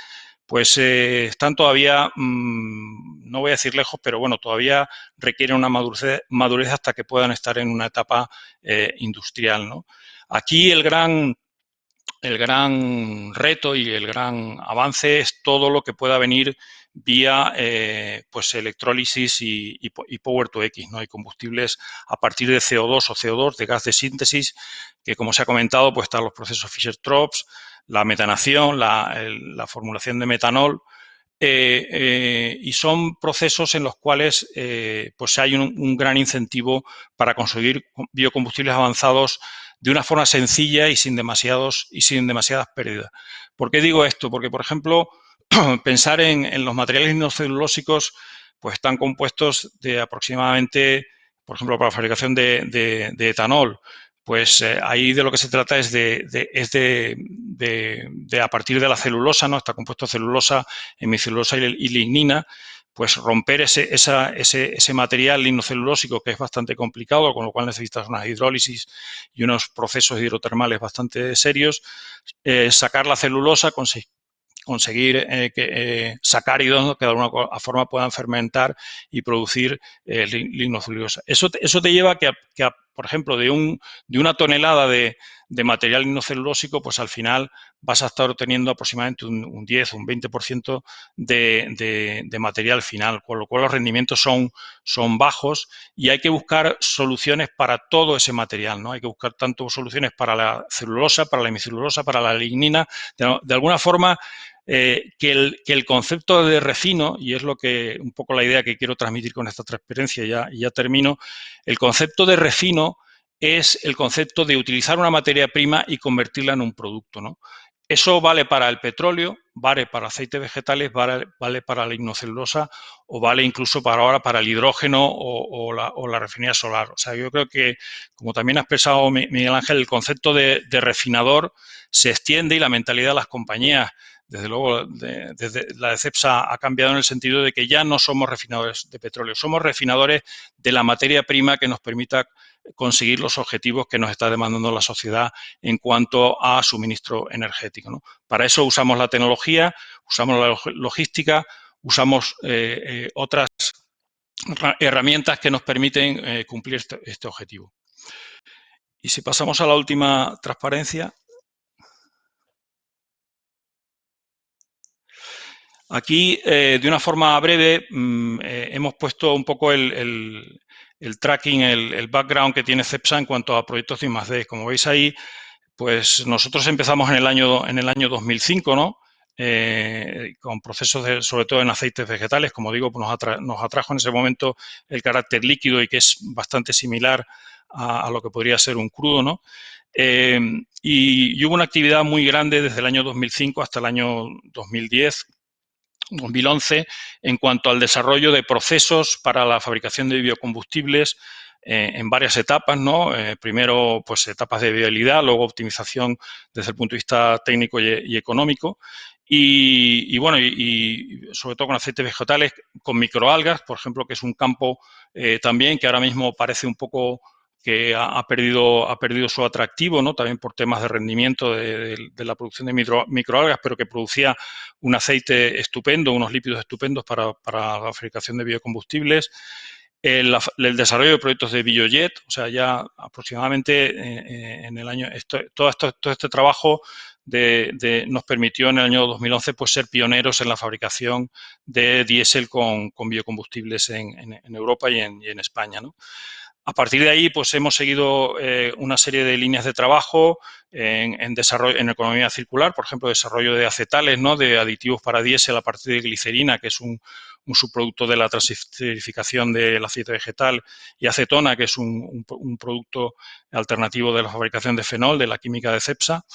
pues están todavía, no voy a decir lejos, pero bueno, todavía requieren una madurez hasta que puedan estar en una etapa industrial, ¿no? Aquí el gran reto y el gran avance es todo lo que pueda venir vía pues electrólisis y Power to X, ¿no? Hay combustibles a partir de CO2 o CO2, de gas de síntesis, que como se ha comentado, pues están los procesos Fischer-Tropsch, la metanación, la formulación de metanol, y son procesos en los cuales pues hay un gran incentivo para conseguir biocombustibles avanzados de una forma sencilla y sin demasiadas pérdidas. ¿Por qué digo esto? Porque, por ejemplo, pensar en los materiales lignocelulósicos, pues están compuestos de aproximadamente, por ejemplo, para la fabricación de etanol, pues ahí de lo que se trata es de a partir de la celulosa, ¿no? Está compuesto de celulosa, hemicelulosa y lignina, pues romper ese material lignocelulósico, que es bastante complicado, con lo cual necesitas unas hidrólisis y unos procesos hidrotermales bastante serios, sacar la celulosa, conseguir sacáridos, ¿no? Que de alguna forma puedan fermentar y producir lignocelulosa. Eso te lleva a que por ejemplo, de una tonelada de material lignocelulósico, pues al final vas a estar obteniendo aproximadamente un 10 o un 20% de material final, con lo cual los rendimientos son bajos y hay que buscar soluciones para todo ese material, ¿no? Hay que buscar tanto soluciones para la celulosa, para la hemicelulosa, para la lignina, de alguna forma que el concepto de refino, y es un poco la idea que quiero transmitir con esta transparencia, y ya termino, el concepto de refino es el concepto de utilizar una materia prima y convertirla en un producto, ¿no? Eso vale para el petróleo, vale para aceites vegetales, vale para la lignocelulosa o vale incluso ahora para el hidrógeno o la refinería solar. O sea, yo creo que, como también ha expresado Miguel Ángel, el concepto de refinador se extiende y la mentalidad de las compañías Desde luego, desde la de Cepsa ha cambiado en el sentido de que ya no somos refinadores de petróleo, somos refinadores de la materia prima que nos permita conseguir los objetivos que nos está demandando la sociedad en cuanto a suministro energético, ¿no? Para eso usamos la tecnología, usamos la logística, usamos otras herramientas que nos permiten cumplir este objetivo. Y si pasamos a la última transparencia. Aquí, de una forma breve, hemos puesto un poco el tracking, el background que tiene Cepsa en cuanto a proyectos de I+D. Como veis ahí, pues nosotros empezamos en el año 2005, ¿no? Con procesos sobre todo en aceites vegetales, como digo, pues nos atrajo en ese momento el carácter líquido y que es bastante similar a lo que podría ser un crudo, ¿no? Y hubo una actividad muy grande desde el año 2005 hasta el año 2010, 2011, en cuanto al desarrollo de procesos para la fabricación de biocombustibles en varias etapas, ¿no? Primero, pues etapas de viabilidad, luego optimización desde el punto de vista técnico y económico. Y bueno, y sobre todo con aceites vegetales, con microalgas, por ejemplo, que es un campo también que ahora mismo parece un poco que ha perdido su atractivo, ¿no? También por temas de rendimiento de la producción de microalgas, pero que producía un aceite estupendo, unos lípidos estupendos para la fabricación de biocombustibles. El desarrollo de proyectos de biojet, o sea, ya aproximadamente en el año, todo este trabajo nos permitió en el año 2011 pues ser pioneros en la fabricación de diésel con biocombustibles en Europa y en España, ¿no? A partir de ahí, pues hemos seguido una serie de líneas de trabajo en desarrollo, en economía circular, por ejemplo, desarrollo de acetales, ¿no? De aditivos para diésel a partir de glicerina, que es un subproducto de la transesterificación del aceite vegetal, y acetona, que es un producto alternativo de la fabricación de fenol, de la química de Cepsa.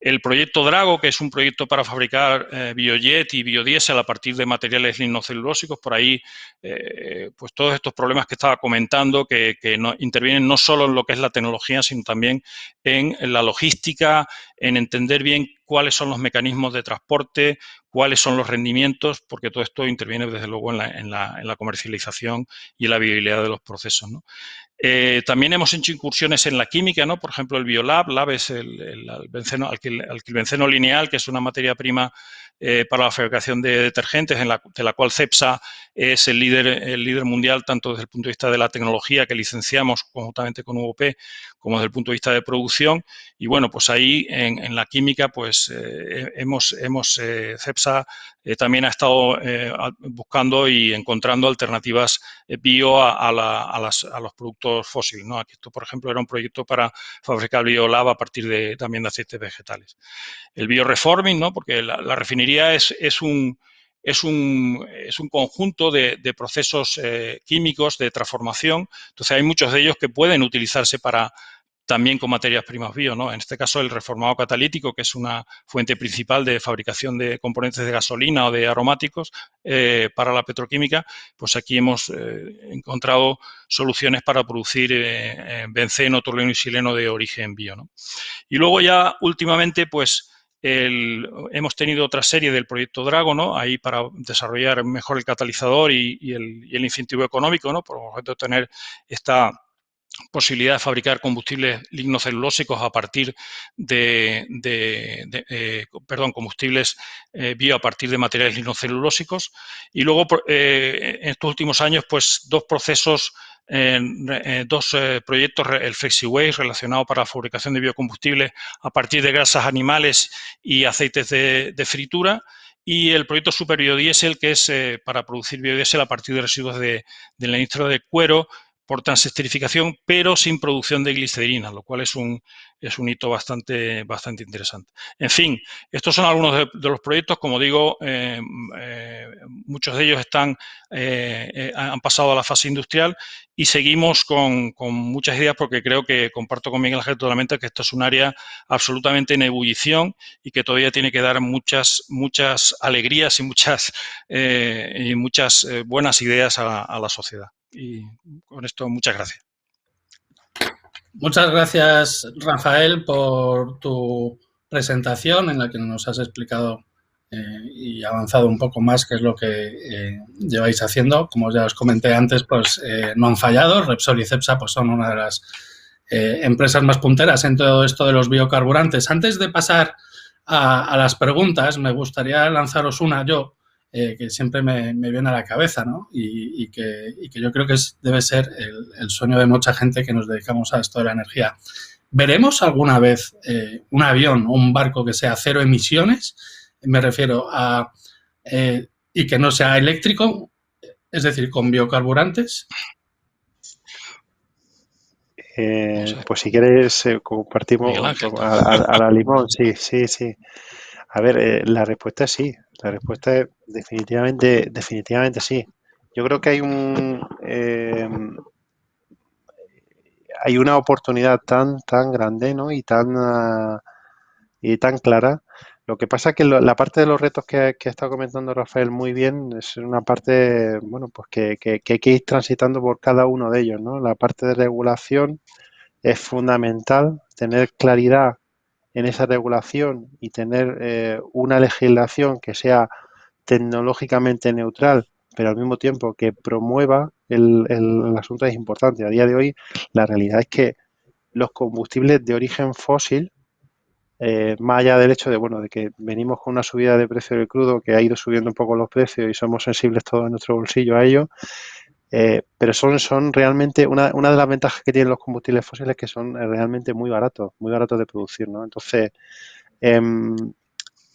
El proyecto Drago, que es un proyecto para fabricar biojet y biodiesel a partir de materiales lignocelulósicos, por ahí, pues todos estos problemas que estaba comentando, que intervienen no solo en lo que es la tecnología, sino también en la logística, en entender bien cuáles son los mecanismos de transporte, cuáles son los rendimientos, porque todo esto interviene desde luego en la comercialización y en la viabilidad de los procesos, ¿no? También hemos hecho incursiones en la química, ¿no? Por ejemplo, el Biolab. Lab es el alquilbenceno lineal, que es una materia prima para la fabricación de detergentes, de la cual Cepsa es el líder mundial, tanto desde el punto de vista de la tecnología que licenciamos conjuntamente con UOP, como desde el punto de vista de producción. Y bueno, pues ahí en la química, pues Cepsa también ha estado buscando y encontrando alternativas bio a los productos fósiles, ¿no? Aquí esto, por ejemplo, era un proyecto para fabricar biolab a partir también de aceites vegetales. El bioreforming, ¿no? Porque la refinería es un conjunto de procesos químicos de transformación. Entonces, hay muchos de ellos que pueden utilizarse también con materias primas bio, ¿no? En este caso, el reformado catalítico, que es una fuente principal de fabricación de componentes de gasolina o de aromáticos para la petroquímica, pues aquí hemos encontrado soluciones para producir benceno, tolueno y xileno de origen bio, ¿no? Y luego ya últimamente, pues hemos tenido otra serie del proyecto Drago, ¿no? Ahí para desarrollar mejor el catalizador y el incentivo económico, ¿no? Por objeto de tener esta posibilidad de fabricar combustibles lignocelulósicos a partir combustibles bio a partir de materiales lignocelulósicos. Y luego, en estos últimos años, pues dos procesos, dos proyectos, el FlexiWaste relacionado para la fabricación de biocombustibles a partir de grasas animales y aceites de fritura, y el proyecto Superbiodiesel, que es para producir biodiesel a partir de residuos de la industria de cuero, por transesterificación, pero sin producción de glicerina, lo cual es un hito bastante interesante. En fin, estos son algunos de los proyectos. Como digo, muchos de ellos han pasado a la fase industrial y seguimos con muchas ideas, porque creo que comparto con Miguel Ángel totalmente que esto es un área absolutamente en ebullición y que todavía tiene que dar muchas alegrías y muchas buenas ideas a la sociedad. Y con esto, muchas gracias. Muchas gracias, Rafael, por tu presentación en la que nos has explicado y avanzado un poco más, que es lo que lleváis haciendo. Como ya os comenté antes, pues no han fallado. Repsol y Cepsa pues son una de las empresas más punteras en todo esto de los biocarburantes. Antes de pasar a las preguntas, me gustaría lanzaros una yo, que siempre me viene a la cabeza, ¿no? Y que yo creo que debe ser el sueño de mucha gente que nos dedicamos a esto de la energía. ¿Veremos alguna vez un avión o un barco que sea cero emisiones? Me refiero a y que no sea eléctrico, es decir, con biocarburantes. Pues si quieres compartimos a la limón, sí. A ver, la respuesta es sí. La respuesta es definitivamente sí. Yo creo que hay una oportunidad tan grande, ¿no? Y tan clara. Lo que pasa es que la parte de los retos que ha estado comentando Rafael muy bien es una parte, bueno, pues que hay que ir transitando por cada uno de ellos, ¿no? La parte de regulación es fundamental, tener claridad en esa regulación y tener una legislación que sea tecnológicamente neutral, pero al mismo tiempo que promueva el asunto es importante. A día de hoy, la realidad es que los combustibles de origen fósil, más allá del hecho de, bueno, de que venimos con una subida de precio del crudo que ha ido subiendo un poco los precios y somos sensibles todos en nuestro bolsillo a ello, pero son realmente una de las ventajas que tienen los combustibles fósiles, que son realmente muy baratos de producir, ¿no? Entonces,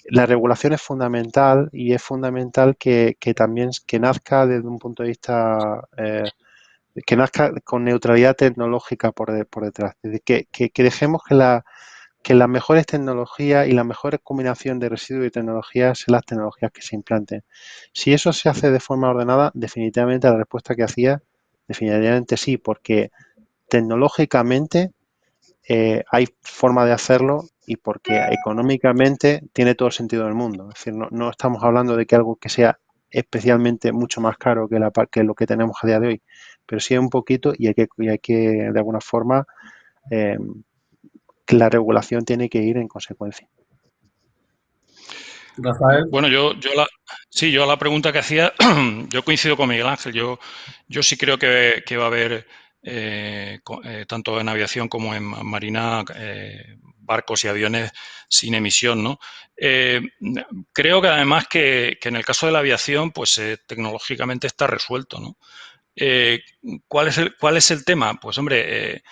la regulación es fundamental y es fundamental que también que nazca desde un punto de vista que nazca con neutralidad tecnológica por detrás. Es decir, que dejemos que las mejores tecnologías y la mejor combinación de residuos y tecnologías sean las tecnologías que se implanten. Si eso se hace de forma ordenada, definitivamente la respuesta que hacía, definitivamente sí, porque tecnológicamente hay forma de hacerlo y porque económicamente tiene todo el sentido del mundo. Es decir, no estamos hablando de que algo que sea especialmente mucho más caro que lo que tenemos a día de hoy, pero sí un poquito y hay que de alguna forma, que la regulación tiene que ir en consecuencia. Rafael. Bueno, yo a la pregunta que hacía, yo coincido con Miguel Ángel. Yo sí creo que va a haber, tanto en aviación como en marina, barcos y aviones sin emisión, ¿no? Creo que además que en el caso de la aviación, pues tecnológicamente está resuelto, ¿no? ¿Cuál es el tema? Pues hombre,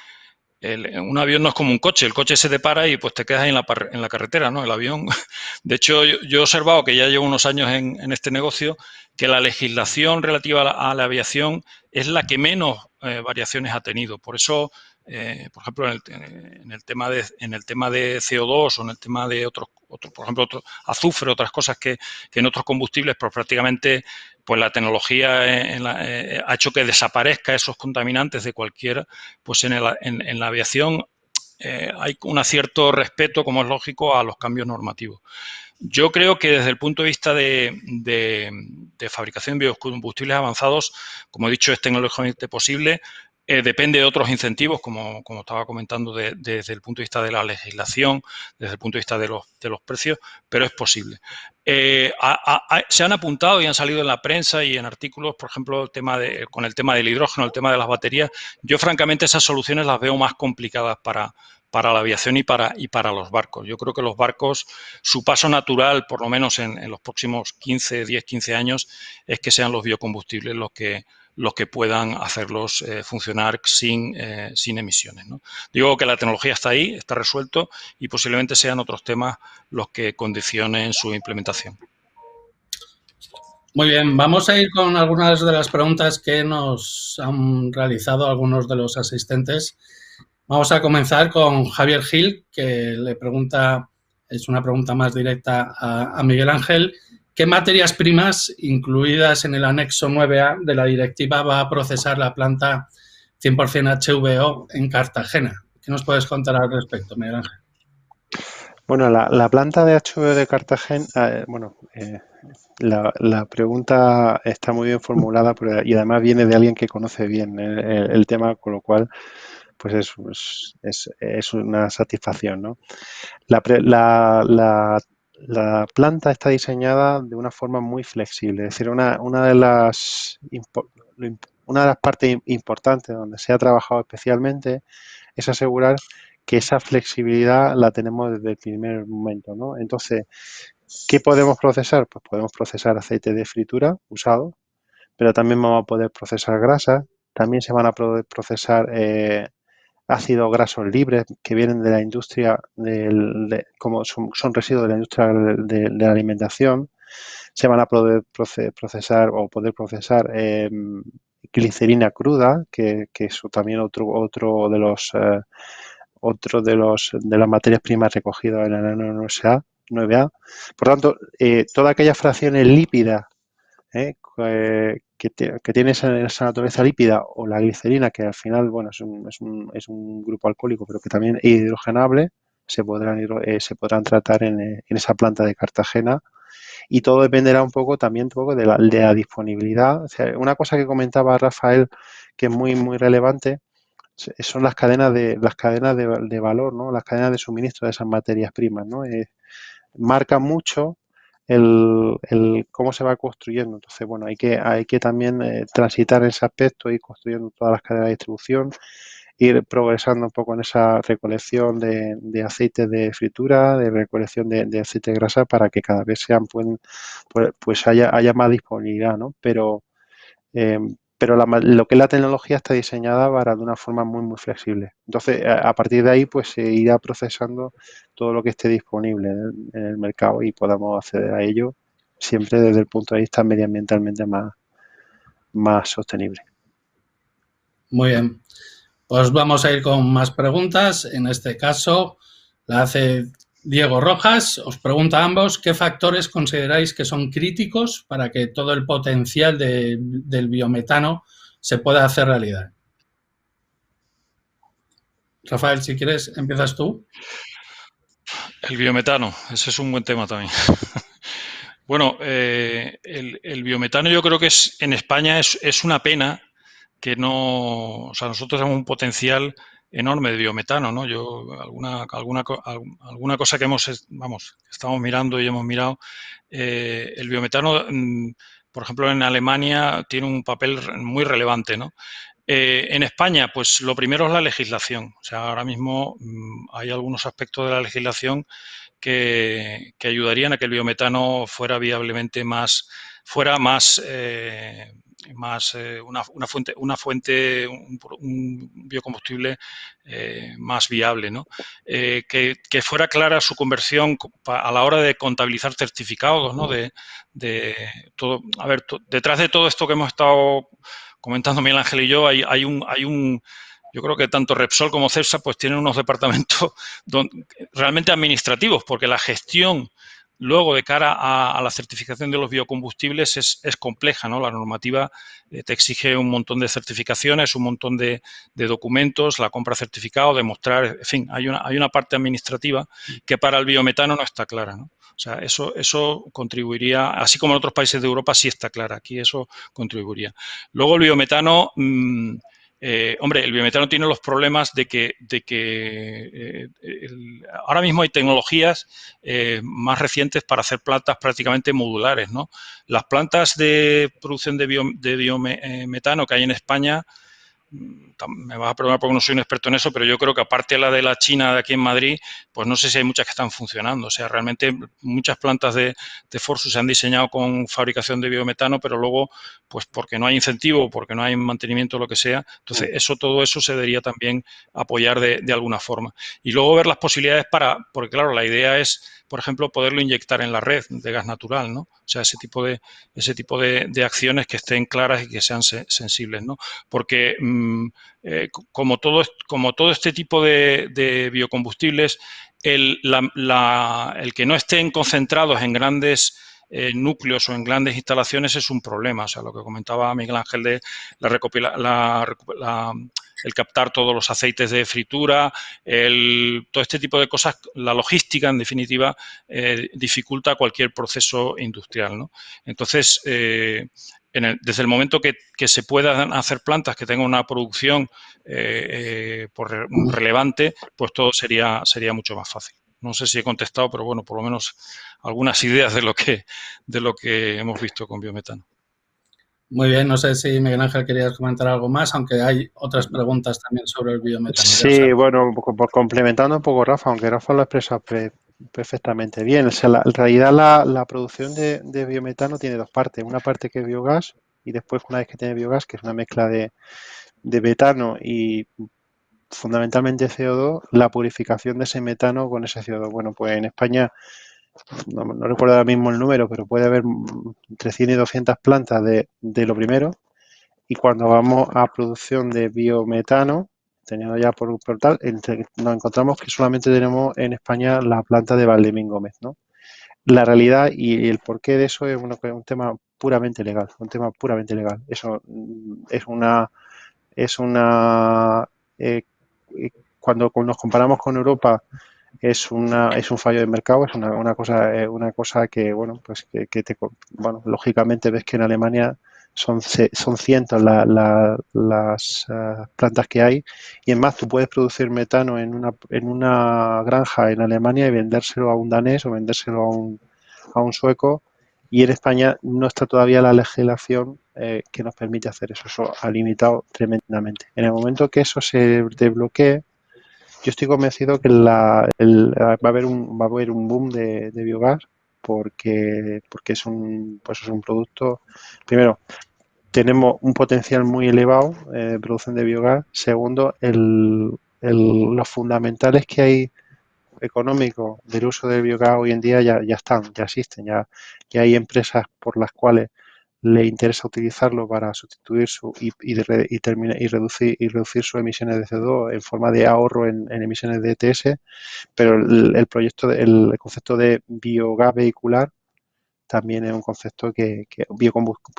un avión no es como un coche. El coche se te para y pues te quedas ahí en la carretera, ¿no? El avión. De hecho, yo he observado, que ya llevo unos años en este negocio, que la legislación relativa a la aviación es la que menos variaciones ha tenido. Por eso, por ejemplo, en el tema de CO2 o en el tema de otros, por ejemplo, azufre, otras cosas que en otros combustibles, pues prácticamente pues la tecnología ha hecho que desaparezca esos contaminantes de cualquiera. Pues en la aviación hay un cierto respeto, como es lógico, a los cambios normativos. Yo creo que desde el punto de vista de fabricación de biocombustibles avanzados, como he dicho, es tecnológicamente posible. Depende de otros incentivos, como estaba comentando, desde el punto de vista de la legislación, desde el punto de vista de los precios, pero es posible. Se han apuntado y han salido en la prensa y en artículos, por ejemplo, con el tema del hidrógeno, el tema de las baterías. Yo, francamente, esas soluciones las veo más complicadas para la aviación y para los barcos. Yo creo que los barcos, su paso natural, por lo menos en los próximos 10, 15 años, es que sean los biocombustibles los que puedan hacerlos funcionar sin emisiones, ¿no? Digo que la tecnología está ahí, está resuelto, y posiblemente sean otros temas los que condicionen su implementación. Muy bien, vamos a ir con algunas de las preguntas que nos han realizado algunos de los asistentes. Vamos a comenzar con Javier Gil, que le pregunta, es una pregunta más directa a Miguel Ángel: ¿qué materias primas incluidas en el anexo 9A de la directiva va a procesar la planta 100% HVO en Cartagena? ¿Qué nos puedes contar al respecto, Miguel Ángel? Bueno, la planta de HVO de Cartagena, la pregunta está muy bien formulada, y además viene de alguien que conoce bien el tema, con lo cual pues es una satisfacción, ¿no? La la planta está diseñada de una forma muy flexible. Es decir, una de las partes importantes donde se ha trabajado especialmente es asegurar que esa flexibilidad la tenemos desde el primer momento, ¿no? Entonces, ¿qué podemos procesar? Pues podemos procesar aceite de fritura usado, pero también vamos a poder procesar grasa, también se van a poder procesar ácidos grasos libres que vienen de la industria, como son residuos de la industria de la alimentación, se van a poder procesar o poder procesar glicerina cruda, que es también otro de las materias primas recogidas en la 9A. Por tanto, todas aquellas fracciones lípidas que tiene esa naturaleza lípida o la glicerina, que al final, bueno, es un grupo alcohólico, pero que también es hidrogenable, se podrán tratar en esa planta de Cartagena, y todo dependerá un poco de la disponibilidad. O sea, una cosa que comentaba Rafael que es muy, muy relevante son las cadenas de valor, ¿no? Las cadenas de suministro de esas materias primas, ¿no? Marca mucho cómo se va construyendo. Entonces, bueno, hay que también transitar ese aspecto, ir construyendo todas las cadenas de distribución, ir progresando un poco en esa recolección de aceites de fritura, de recolección de aceite de grasa, para que cada vez pues haya más disponibilidad, ¿no? Eh, pero lo que es la tecnología está diseñada para de una forma muy, muy flexible. Entonces, a partir de ahí, pues se irá procesando todo lo que esté disponible en el mercado y podamos acceder a ello siempre desde el punto de vista medioambientalmente más sostenible. Muy bien. Pues vamos a ir con más preguntas. En este caso la hace Diego Rojas. Os pregunta a ambos qué factores consideráis que son críticos para que todo el potencial del biometano se pueda hacer realidad. Rafael, si quieres, empiezas tú. El biometano, ese es un buen tema también. Bueno, el biometano yo creo que en España es una pena que no, o sea, nosotros tenemos un potencial enorme de biometano, ¿no? Yo alguna cosa que estamos mirando y hemos mirado, el biometano, por ejemplo, en Alemania tiene un papel muy relevante, ¿no? En España, pues lo primero es la legislación. O sea, ahora mismo hay algunos aspectos de la legislación que ayudarían a que el biometano fuera viablemente un biocombustible más viable, ¿no? Que fuera clara su conversión a la hora de contabilizar certificados, ¿no? Todo, a ver, detrás de todo esto que hemos estado comentando Miguel Ángel y yo, yo creo que tanto Repsol como Cepsa pues tienen unos departamentos realmente administrativos, porque la gestión luego de cara a la certificación de los biocombustibles es compleja, ¿no? La normativa te exige un montón de certificaciones, un montón de documentos, la compra de certificado, demostrar, en fin, hay una parte administrativa que para el biometano no está clara, ¿no? O sea, eso contribuiría, así como en otros países de Europa sí está clara, aquí eso contribuiría. Luego el biometano, hombre, el biometano tiene los problemas de que ahora mismo hay tecnologías más recientes para hacer plantas prácticamente modulares, ¿no? Las plantas de producción de biometano que hay en España, me vas a perdonar porque no soy un experto en eso, pero yo creo que aparte de la China de aquí en Madrid, pues no sé si hay muchas que están funcionando. O sea, realmente muchas plantas de Forsus se han diseñado con fabricación de biometano, pero luego, pues porque no hay incentivo, porque no hay mantenimiento, lo que sea. Entonces, todo eso se debería también apoyar de alguna forma. Y luego ver las posibilidades porque claro, la idea es, por ejemplo, poderlo inyectar en la red de gas natural, ¿no? O sea, ese tipo de acciones que estén claras y que sean sensibles, ¿no? Porque como todo este tipo de biocombustibles, el que no estén concentrados en grandes núcleos o en grandes instalaciones es un problema. O sea, lo que comentaba Miguel Ángel de el captar todos los aceites de fritura, todo este tipo de cosas, la logística, en definitiva, dificulta cualquier proceso industrial, ¿no? Entonces, desde el momento que se puedan hacer plantas que tengan una producción relevante, pues todo sería mucho más fácil. No sé si he contestado, pero bueno, por lo menos algunas ideas de lo que hemos visto con biometano. Muy bien, no sé si Miguel Ángel querías comentar algo más, aunque hay otras preguntas también sobre el biometano. Sí, bueno, complementando un poco Rafa, aunque Rafa lo ha expresado perfectamente bien. O sea, en realidad la producción de biometano tiene dos partes. Una parte que es biogás y después una vez que tiene biogás, que es una mezcla de metano y fundamentalmente CO2, la purificación de ese metano con ese CO2. Bueno, pues en España, no recuerdo ahora mismo el número, pero puede haber entre 100 y 200 plantas de lo primero. Y cuando vamos a producción de biometano, teniendo ya por tal, nos encontramos que solamente tenemos en España la planta de Valdemín Gómez, ¿no? La realidad y el porqué de eso es un tema puramente legal, un tema puramente legal. Eso es una cuando nos comparamos con Europa es un fallo de mercado, es una cosa que bueno, pues bueno, lógicamente ves que en Alemania son cientos las plantas que hay y es más, tú puedes producir metano en una granja en Alemania y vendérselo a un danés o vendérselo a un sueco, y en España no está todavía la legislación que nos permite hacer eso. Eso ha limitado tremendamente. En el momento que eso se desbloquee, yo estoy convencido que va a haber un boom de biogás porque es un producto. Primero, tenemos un potencial muy elevado de producción de biogás. Segundo, los fundamentales que hay económicos del uso del biogás hoy en día ya existen, ya hay empresas por las cuales le interesa utilizarlo para sustituir y reducir sus emisiones de CO2 en forma de ahorro en emisiones de ETS, pero el concepto de biogás vehicular también es un concepto que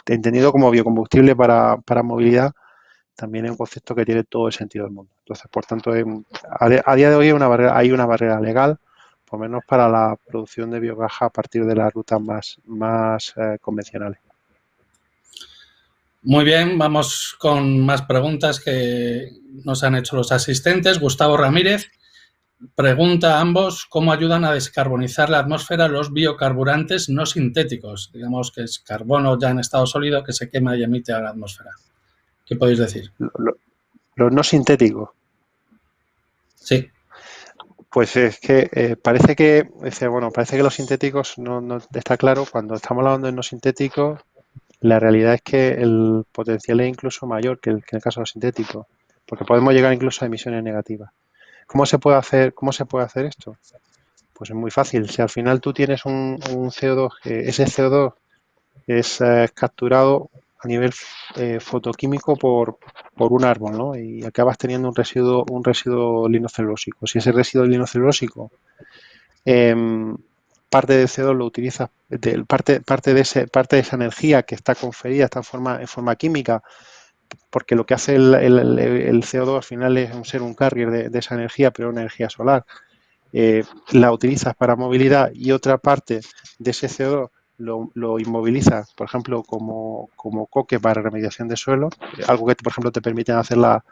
entendido como biocombustible para movilidad, también es un concepto que tiene todo el sentido del mundo. Entonces, por tanto, a día de hoy hay una barrera legal, por lo menos para la producción de biogás a partir de las rutas más convencionales. Muy bien, vamos con más preguntas que nos han hecho los asistentes. Gustavo Ramírez pregunta a ambos cómo ayudan a descarbonizar la atmósfera los biocarburantes no sintéticos, digamos que es carbono ya en estado sólido que se quema y emite a la atmósfera. ¿Qué podéis decir? Los no sintéticos. Sí. Pues es que parece que los sintéticos no está claro. Cuando estamos hablando de no sintéticos, la realidad es que el potencial es incluso mayor que el caso de los sintéticos, porque podemos llegar incluso a emisiones negativas. ¿Cómo se puede hacer esto? Pues es muy fácil. Si al final tú tienes un CO2, ese CO2 es capturado a nivel fotoquímico por un árbol, ¿no? Y acabas teniendo un residuo linocelulósico. Si ese residuo linocelulósico parte del CO2 lo utilizas, parte de esa energía que está conferida, está en forma química, porque lo que hace el CO2 al final es ser un carrier de esa energía, pero una energía solar. La utilizas para movilidad y otra parte de ese CO2 lo inmovilizas, por ejemplo, como coque para remediación de suelo, algo que, por ejemplo, te permiten hacer las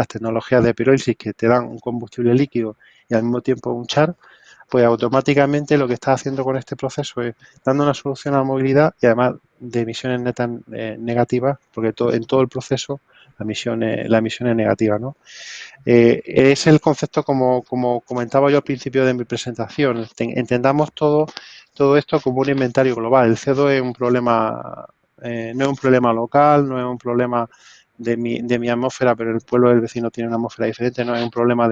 tecnologías de pirólisis, que te dan un combustible líquido y al mismo tiempo un char, pues automáticamente lo que estás haciendo con este proceso es dando una solución a la movilidad y además de emisiones netas negativas, porque en todo el proceso la emisión es negativa, ¿no? Es el concepto como comentaba yo al principio de mi presentación. Entendamos todo esto como un inventario global. El CO2 es un problema, no es un problema local, no es un problema de mi atmósfera, pero el pueblo del vecino tiene una atmósfera diferente, no es un problema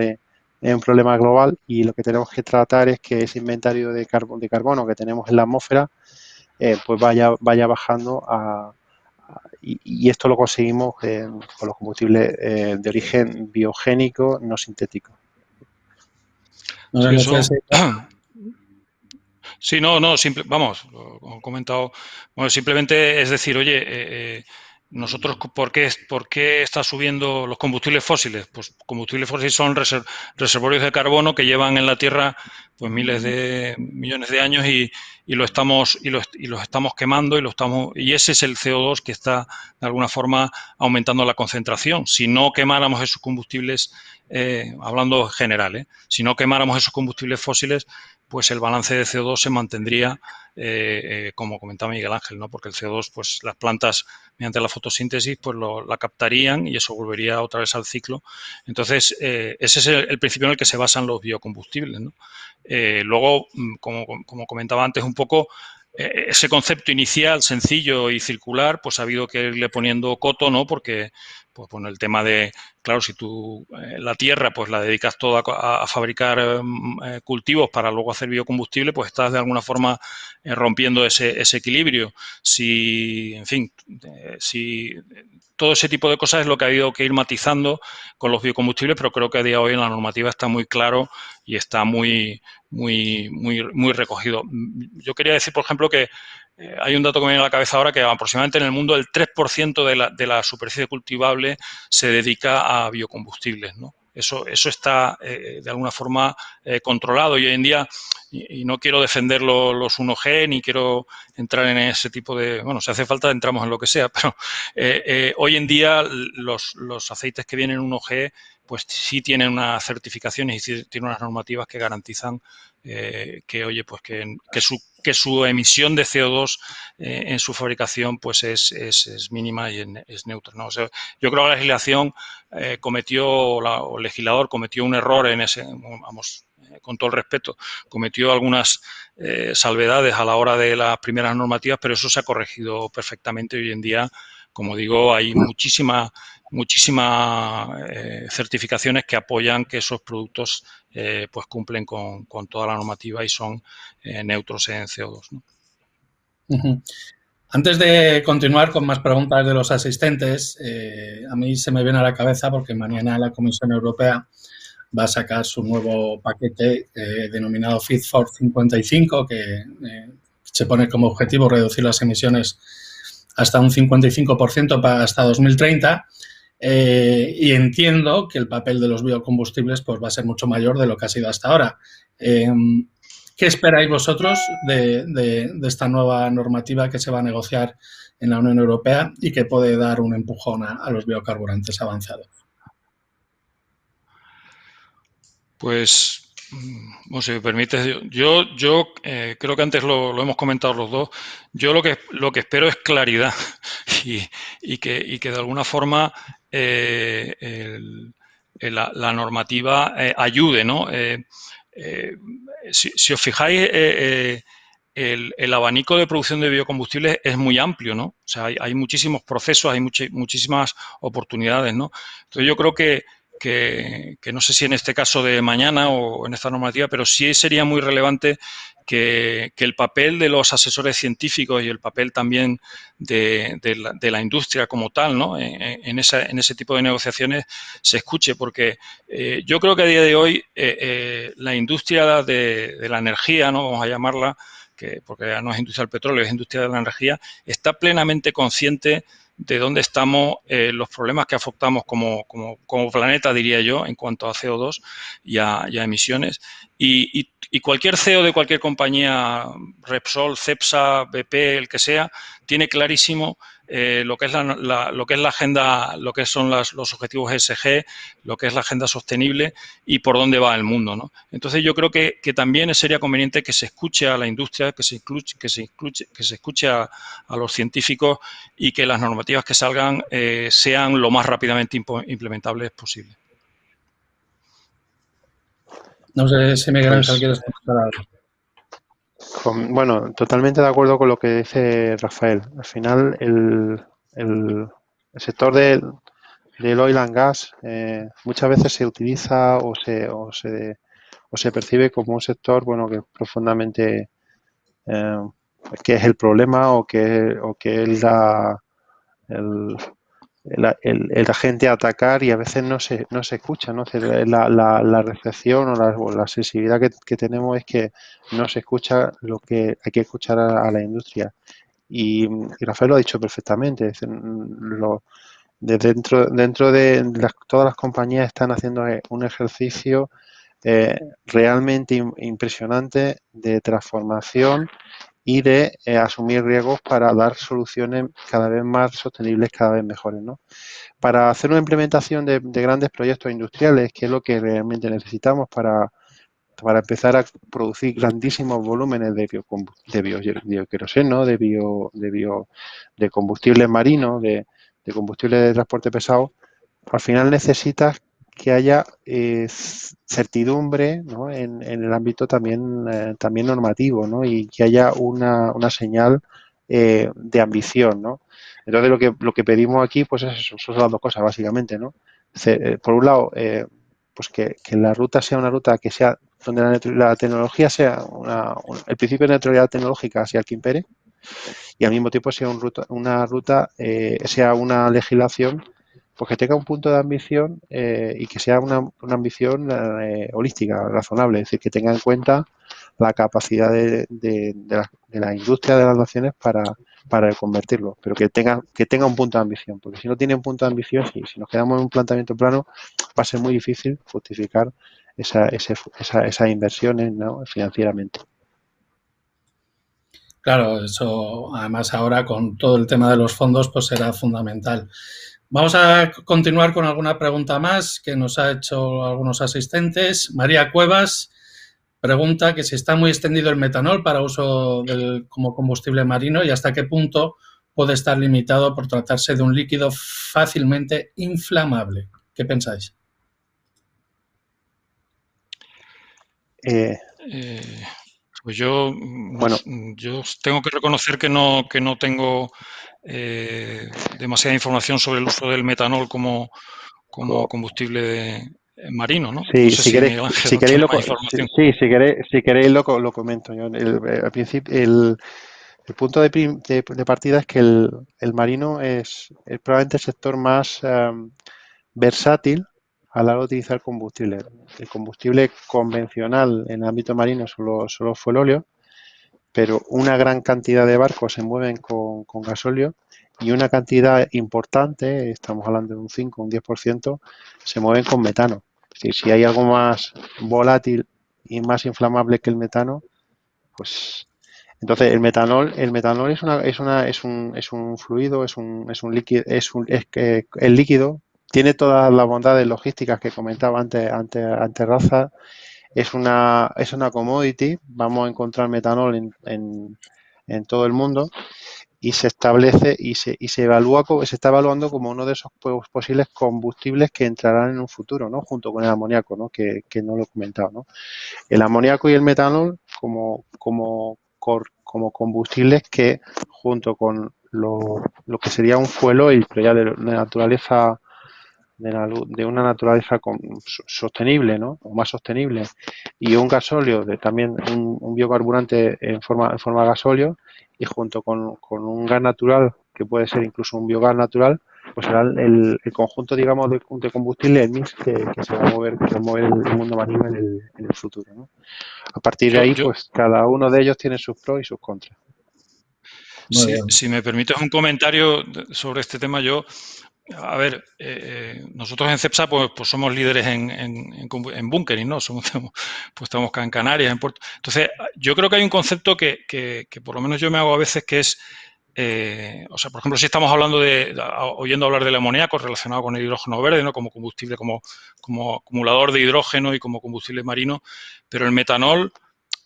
es un problema global, y lo que tenemos que tratar es que ese inventario de carbono que tenemos en la atmósfera pues vaya bajando y esto lo conseguimos con los combustibles de origen biogénico no sintético. Sí, vamos, lo he comentado. Bueno, simplemente es decir, oye, nosotros, ¿por qué está subiendo los combustibles fósiles? Pues combustibles fósiles son reservorios de carbono que llevan en la Tierra pues miles de millones de años y los estamos quemando y ese es el CO2 que está de alguna forma aumentando la concentración. Si no quemáramos esos combustibles, hablando en general, si no quemáramos esos combustibles fósiles, pues el balance de CO2 se mantendría, como comentaba Miguel Ángel, ¿no? Porque el CO2, pues las plantas mediante la fotosíntesis, pues la captarían y eso volvería otra vez al ciclo. Entonces, ese es el principio en el que se basan los biocombustibles, ¿no? Luego, como comentaba antes un poco, ese concepto inicial, sencillo y circular, pues ha habido que irle poniendo coto, ¿no? Porque, pues bueno, el tema de, claro, si tú la tierra pues la dedicas toda a fabricar cultivos para luego hacer biocombustible, pues estás de alguna forma rompiendo ese equilibrio. Si, en fin, si todo ese tipo de cosas es lo que ha habido que ir matizando con los biocombustibles, pero creo que a día de hoy en la normativa está muy claro y está muy recogido. Yo quería decir, por ejemplo, que hay un dato que me viene a la cabeza ahora, que aproximadamente en el mundo el 3% de la superficie cultivable se dedica a biocombustibles, ¿no? Eso está de alguna forma controlado y hoy en día, y no quiero defender los 1G ni quiero entrar en ese tipo de, bueno, si hace falta entramos en lo que sea, pero hoy en día los aceites que vienen en 1G pues sí tienen unas certificaciones y sí tienen unas normativas que garantizan que, oye, pues que su emisión de CO2 en su fabricación pues es mínima y es neutra, ¿no? O sea, yo creo que la legislación o el legislador cometió un error en ese, vamos, con todo el respeto, cometió algunas salvedades a la hora de las primeras normativas, pero eso se ha corregido perfectamente. Hoy en día, como digo, hay muchísimas certificaciones que apoyan que esos productos pues cumplen con toda la normativa y son neutros en CO2, ¿no? Uh-huh. Antes de continuar con más preguntas de los asistentes, a mí se me viene a la cabeza porque mañana la Comisión Europea va a sacar su nuevo paquete denominado Fit for 55, que se pone como objetivo reducir las emisiones hasta un 55% hasta 2030. Y entiendo que el papel de los biocombustibles pues, va a ser mucho mayor de lo que ha sido hasta ahora. ¿Qué esperáis vosotros de esta nueva normativa que se va a negociar en la Unión Europea y que puede dar un empujón a los biocarburantes avanzados? Pues, bueno, si me permites, yo creo que antes lo hemos comentado los dos. Yo lo que espero es claridad y que de alguna forma la normativa ayude, ¿no? Si os fijáis, el abanico de producción de biocombustibles es muy amplio, ¿no? O sea, hay muchísimos procesos, hay muchísimas oportunidades, ¿no? Entonces yo creo que no sé si en este caso de mañana o en esta normativa, pero sí sería muy relevante que el papel de los asesores científicos y el papel también de la industria como tal, ¿no? en ese tipo de negociaciones se escuche, porque yo creo que a día de hoy la industria de la energía, ¿no? Vamos a llamarla, porque ya no es industria del petróleo, es industria de la energía, está plenamente consciente de dónde estamos, los problemas que afrontamos como planeta, diría yo, en cuanto a CO2 y a emisiones. Y cualquier CEO de cualquier compañía, Repsol, Cepsa, BP, el que sea, tiene clarísimo lo que es la agenda, lo que son los objetivos ESG, lo que es la agenda sostenible y por dónde va el mundo, ¿no? Entonces yo creo que también sería conveniente que se escuche a la industria, que se escuche a los científicos y que las normativas que salgan sean lo más rápidamente implementables posible. No sé si Miguel Ángel quieres comentar algo. Bueno, totalmente de acuerdo con lo que dice Rafael. Al final, el sector del oil and gas muchas veces se utiliza o se percibe como un sector, bueno, que profundamente que es el problema o que es el agente a atacar y a veces no se escucha, ¿no? La recepción o la sensibilidad que tenemos es que no se escucha lo que hay que escuchar a la industria. Y Rafael lo ha dicho perfectamente. Es decir, dentro de todas las compañías están haciendo un ejercicio realmente impresionante de transformación y de asumir riesgos para dar soluciones cada vez más sostenibles, cada vez mejores, ¿no? Para hacer una implementación de grandes proyectos industriales, que es lo que realmente necesitamos para empezar a producir grandísimos volúmenes de bioqueroseno, de combustibles marinos, de combustible de transporte pesado, al final necesitas que haya certidumbre, ¿no? en el ámbito también normativo, ¿no? Y que haya una señal de ambición, ¿no? Entonces lo que pedimos aquí pues es eso, son las dos cosas básicamente, ¿no? Por un lado, pues que la ruta sea una ruta que sea donde la tecnología sea el principio de neutralidad tecnológica sea el que impere y al mismo tiempo sea una ruta sea una legislación pues que tenga un punto de ambición y que sea una ambición holística, razonable, es decir, que tenga en cuenta la capacidad de la industria de las naciones para convertirlo, pero que tenga un punto de ambición, porque si no tiene un punto de ambición, si nos quedamos en un planteamiento plano, va a ser muy difícil justificar esas inversiones, ¿no? Financieramente. Claro, eso además ahora con todo el tema de los fondos pues será fundamental. Vamos a continuar con alguna pregunta más que nos ha hecho algunos asistentes. María Cuevas pregunta que si está muy extendido el metanol para uso como combustible marino y hasta qué punto puede estar limitado por tratarse de un líquido fácilmente inflamable. ¿Qué pensáis? Pues yo, Bueno, yo tengo que reconocer que no tengo demasiada información sobre el uso del metanol como combustible marino, ¿no? No sí, sé si Miguel Ángel tiene más información. si queréis lo comento yo. Al principio, el punto de partida es que el marino es probablemente el sector más versátil a la hora de utilizar combustible. El combustible convencional en el ámbito marino solo fue el óleo, pero una gran cantidad de barcos se mueven con gasóleo y una cantidad importante, estamos hablando de un 5, un 10%, se mueven con metano. Es decir, si hay algo más volátil y más inflamable que el metano, pues entonces el metanol es un fluido, es un líquido, el líquido tiene todas las bondades logísticas que comentaba antes Raza, es una commodity, vamos a encontrar metanol en todo el mundo y se establece y se evalúa, se está evaluando como uno de esos posibles combustibles que entrarán en un futuro, ¿no? Junto con el amoníaco, ¿no? Que no lo he comentado, ¿no? El amoníaco y el metanol como combustibles que junto con lo que sería un fuel oil, pero ya de naturaleza de una naturaleza sostenible, ¿no? O más sostenible, y un gasóleo, también un biocarburante en forma de gasóleo, y junto con un gas natural, que puede ser incluso un biogás natural, pues será el conjunto, digamos, de combustible, el mix que se va a mover el mundo marino en el futuro, ¿no? A partir de ahí, pues cada uno de ellos tiene sus pros y sus contras. Si me permites un comentario sobre este tema, a ver, nosotros en CEPSA pues somos líderes en bunkering, ¿no? Pues estamos en Canarias, en Puerto. Entonces, yo creo que hay un concepto que por lo menos yo me hago a veces que es, o sea, por ejemplo, si estamos oyendo hablar del amoníaco relacionado con el hidrógeno verde, ¿no? Como combustible, como acumulador de hidrógeno y como combustible marino, pero el metanol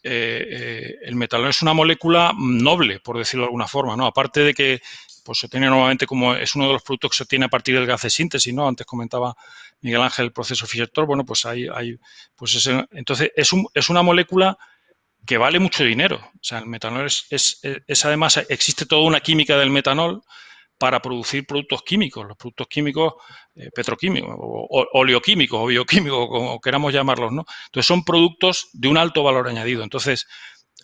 es una molécula noble, por decirlo de alguna forma, ¿no? Aparte de que pues se tiene normalmente como es uno de los productos que se obtiene a partir del gas de síntesis, ¿no? Antes comentaba Miguel Ángel el proceso Fischer-Tropsch, bueno, pues entonces es una molécula que vale mucho dinero. O sea, el metanol es además, existe toda una química del metanol para producir productos químicos, los productos químicos petroquímicos, o oleoquímicos, o bioquímicos, como queramos llamarlos, ¿no? Entonces son productos de un alto valor añadido. Entonces,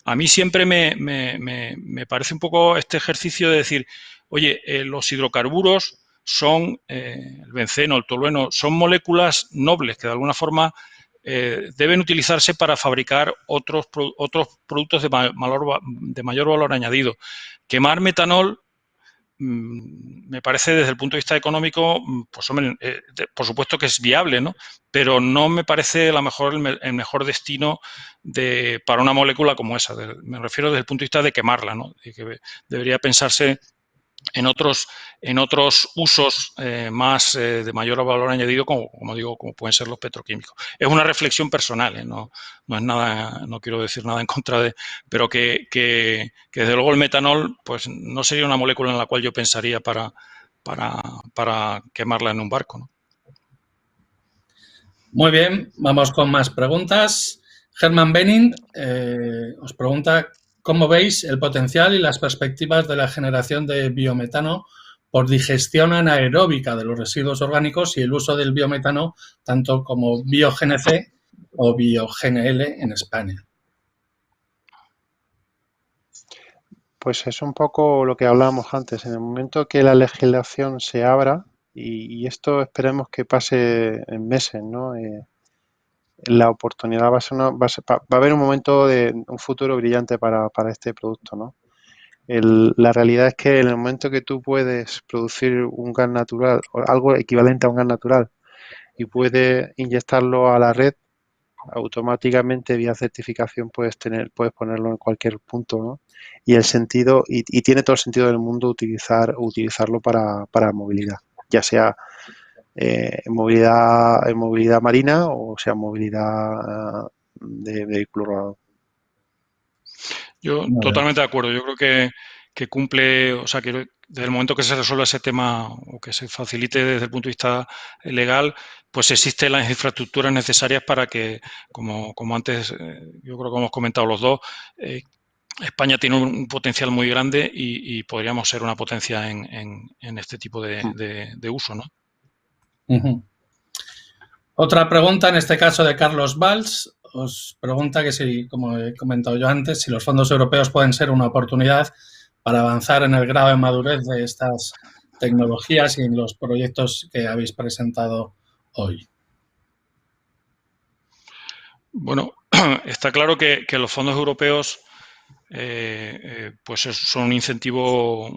a mí siempre me parece un poco este ejercicio de decir, oye, los hidrocarburos son, el benceno, el tolueno, son moléculas nobles que de alguna forma deben utilizarse para fabricar otros productos de mayor valor añadido. Quemar metanol, me parece desde el punto de vista económico, pues hombre, por supuesto que es viable, ¿no? Pero no me parece el mejor destino para una molécula como esa. Me refiero desde el punto de vista de quemarla, ¿no? De que debería pensarse en otros usos más de mayor valor añadido, como digo, como pueden ser los petroquímicos. Es una reflexión personal, no es nada, no quiero decir nada en contra pero que desde luego el metanol pues no sería una molécula en la cual yo pensaría para quemarla en un barco, ¿no? Muy bien, vamos con más preguntas. Herman Benning os pregunta ¿cómo veis el potencial y las perspectivas de la generación de biometano por digestión anaeróbica de los residuos orgánicos y el uso del biometano tanto como BioGNC o BioGNL en España? Pues es un poco lo que hablábamos antes. En el momento que la legislación se abra, y esto esperemos que pase en meses, ¿no? La oportunidad va a haber un momento de un futuro brillante para este producto, ¿no? La realidad es que en el momento que tú puedes producir un gas natural o algo equivalente a un gas natural y puedes inyectarlo a la red, automáticamente vía certificación puedes ponerlo en cualquier punto, ¿no? Y tiene todo el sentido del mundo utilizarlo para movilidad, ya sea en movilidad marina o sea movilidad de vehículo rodado. Yo totalmente de acuerdo. Yo creo que cumple, o sea, que desde el momento que se resuelva ese tema o que se facilite desde el punto de vista legal, pues existen las infraestructuras necesarias para que, como antes, yo creo que hemos comentado los dos, España tiene un potencial muy grande y podríamos ser una potencia en este tipo de uso, ¿no? Uh-huh. Otra pregunta, en este caso de Carlos Valls, os pregunta que si, como he comentado yo antes, si los fondos europeos pueden ser una oportunidad para avanzar en el grado de madurez de estas tecnologías y en los proyectos que habéis presentado hoy. Bueno, está claro que los fondos europeos pues son un incentivo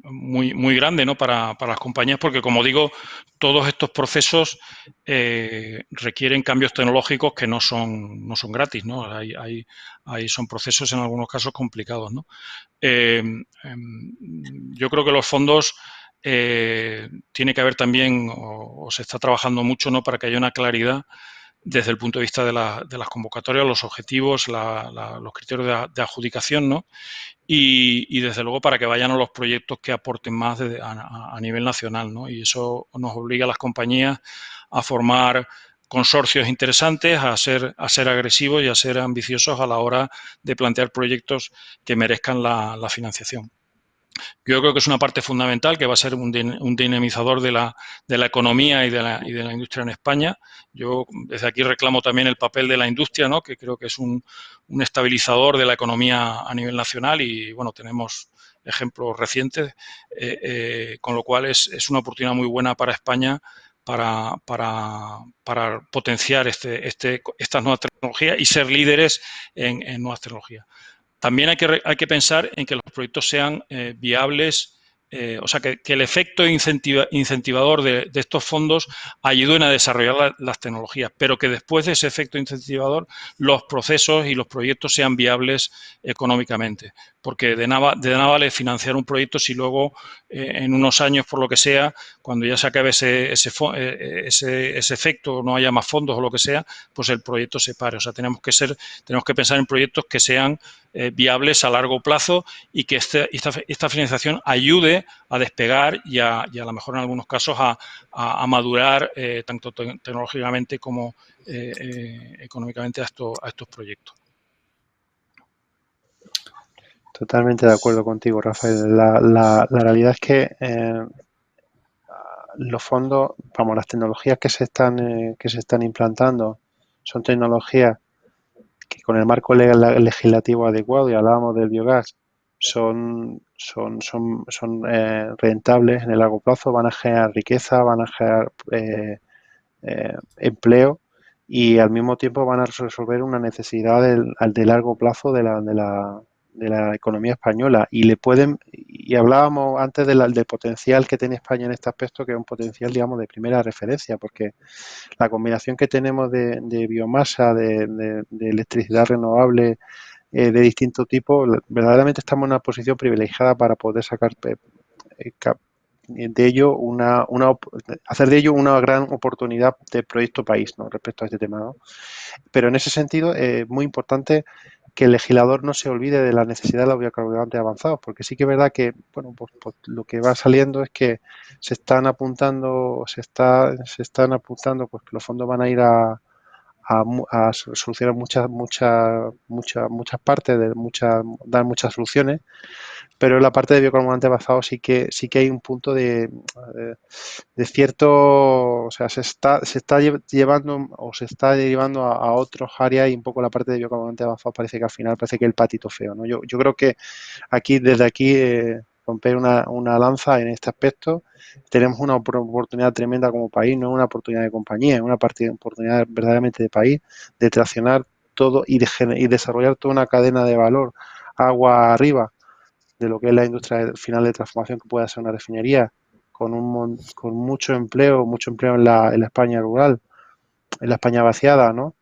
muy, muy grande, ¿no? para las compañías, porque como digo, todos estos procesos requieren cambios tecnológicos que no son gratis, ¿no? Son procesos en algunos casos complicados, ¿no? Yo creo que los fondos tiene que haber también, o se está trabajando mucho, ¿no? para que haya una claridad desde el punto de vista de las convocatorias, los objetivos, los criterios de adjudicación, ¿no? Y desde luego para que vayan a los proyectos que aporten más a nivel nacional, ¿no? Y eso nos obliga a las compañías a formar consorcios interesantes, a ser agresivos y a ser ambiciosos a la hora de plantear proyectos que merezcan la financiación. Yo creo que es una parte fundamental que va a ser un dinamizador de la economía y de la industria en España. Yo desde aquí reclamo también el papel de la industria, ¿no? que creo que es un estabilizador de la economía a nivel nacional y bueno, tenemos ejemplos recientes, con lo cual es una oportunidad muy buena para España para potenciar estas nuevas tecnologías y ser líderes en nuevas tecnologías. También hay que pensar en que los proyectos sean viables, o sea, que el efecto incentivador de estos fondos ayuden a desarrollar las tecnologías, pero que después de ese efecto incentivador los procesos y los proyectos sean viables económicamente. Porque de nada vale financiar un proyecto si luego en unos años, por lo que sea, cuando ya se acabe ese efecto, no haya más fondos o lo que sea, pues el proyecto se pare. O sea, tenemos que pensar en proyectos que sean viables a largo plazo y que esta financiación ayude a despegar y a lo mejor en algunos casos a madurar tanto tecnológicamente como económicamente a estos proyectos. Totalmente de acuerdo contigo, Rafael. La realidad es que los fondos, vamos, las tecnologías que se están implantando son tecnologías que con el marco legislativo adecuado, y hablábamos del biogás, son rentables en el largo plazo, van a generar riqueza, van a generar empleo y al mismo tiempo van a resolver una necesidad de largo plazo de la economía española y hablábamos antes del potencial que tiene España en este aspecto, que es un potencial, digamos, de primera referencia, porque la combinación que tenemos de biomasa, de electricidad renovable, de distinto tipo, verdaderamente estamos en una posición privilegiada para poder sacar de ello hacer de ello una gran oportunidad de proyecto país, ¿no? Respecto a este tema, ¿no? Pero en ese sentido es muy importante que el legislador no se olvide de la necesidad de los biocarburantes avanzados, porque sí que es verdad que, bueno, pues lo que va saliendo es que se están apuntando pues que los fondos van a ir a solucionar muchas partes, dar muchas soluciones, pero en la parte de biocarburantes avanzados sí que hay un punto de cierto, o sea, se está llevando o se está llevando a otros áreas y un poco la parte de biocarburantes avanzados parece que al final parece que el patito feo, ¿no? Yo creo que desde aquí romper una lanza en este aspecto. Tenemos una oportunidad tremenda como país, no es una oportunidad de compañía, es una oportunidad verdaderamente de país, de traccionar todo y desarrollar toda una cadena de valor agua arriba de lo que es la industria final de transformación que pueda ser una refinería, con mucho empleo en la España rural, en la España vaciada, ¿no?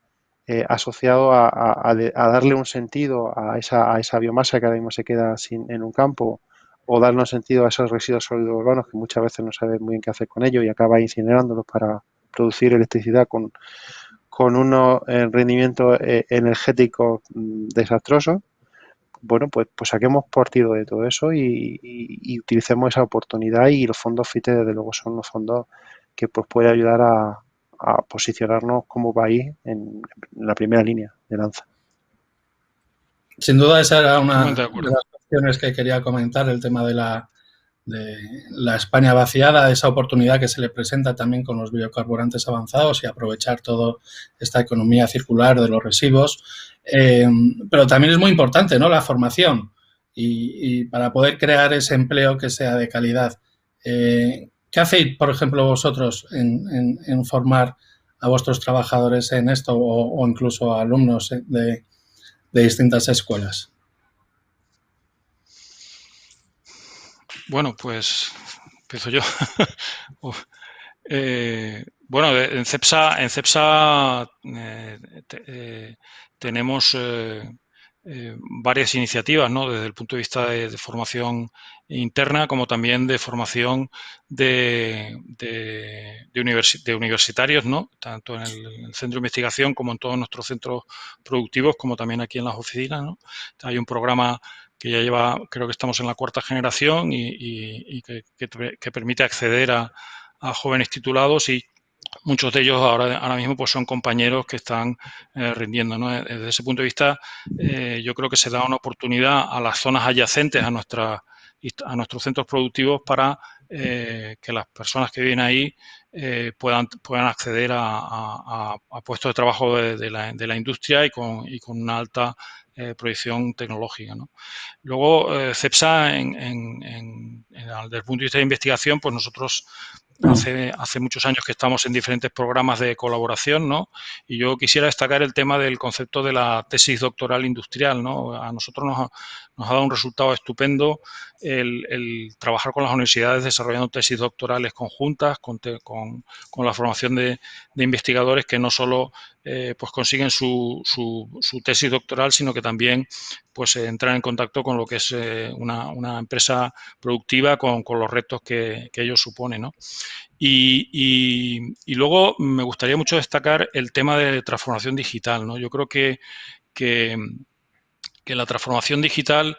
Asociado a darle un sentido a esa biomasa que ahora mismo se queda en un campo, o darle un sentido a esos residuos sólidos urbanos que muchas veces no sabe muy bien qué hacer con ellos y acaba incinerándolos para producir electricidad con unos rendimientos energéticos desastrosos. Bueno, pues saquemos partido de todo eso y utilicemos esa oportunidad, y los fondos FITE desde luego son los fondos que pues puede ayudar a posicionarnos como país en la primera línea de lanza. Sin duda esa era una Totalmente de de acuerdo. las cuestiones que quería comentar, el tema de la España vaciada, esa oportunidad que se le presenta también con los biocarburantes avanzados y aprovechar toda esta economía circular de los residuos. Pero también es muy importante, ¿no?, la formación y para poder crear ese empleo que sea de calidad. ¿Qué hacéis, por ejemplo, vosotros en formar a vuestros trabajadores en esto o incluso a alumnos de distintas escuelas? Bueno, pues empiezo yo. Bueno, en CEPSA tenemos varias iniciativas, ¿no? Desde el punto de vista de formación interna, como también de formación de universitarios, ¿no? Tanto en el centro de investigación como en todos nuestros centros productivos, como también aquí en las oficinas, ¿no? Hay un programa que ya lleva, creo que estamos en la 4ª generación y que permite acceder a jóvenes titulados, y muchos de ellos ahora mismo pues son compañeros que están rindiendo, ¿no? Desde ese punto de vista, yo creo que se da una oportunidad a las zonas adyacentes a nuestros centros productivos para que las personas que viven ahí puedan acceder a puestos de trabajo de la industria y con una alta proyección tecnológica, ¿no? Luego, CEPSA, desde el punto de vista de investigación, pues nosotros hace muchos años que estamos en diferentes programas de colaboración, ¿no? Y yo quisiera destacar el tema del concepto de la tesis doctoral industrial, ¿no? A nosotros nos ha dado un resultado estupendo el trabajar con las universidades desarrollando tesis doctorales conjuntas, con la formación de investigadores que no solo pues consiguen su tesis doctoral, sino que también pues entran en contacto con lo que es una empresa productiva con los retos que ellos suponen, ¿no? Y luego me gustaría mucho destacar el tema de transformación digital, ¿no? Yo creo que la transformación digital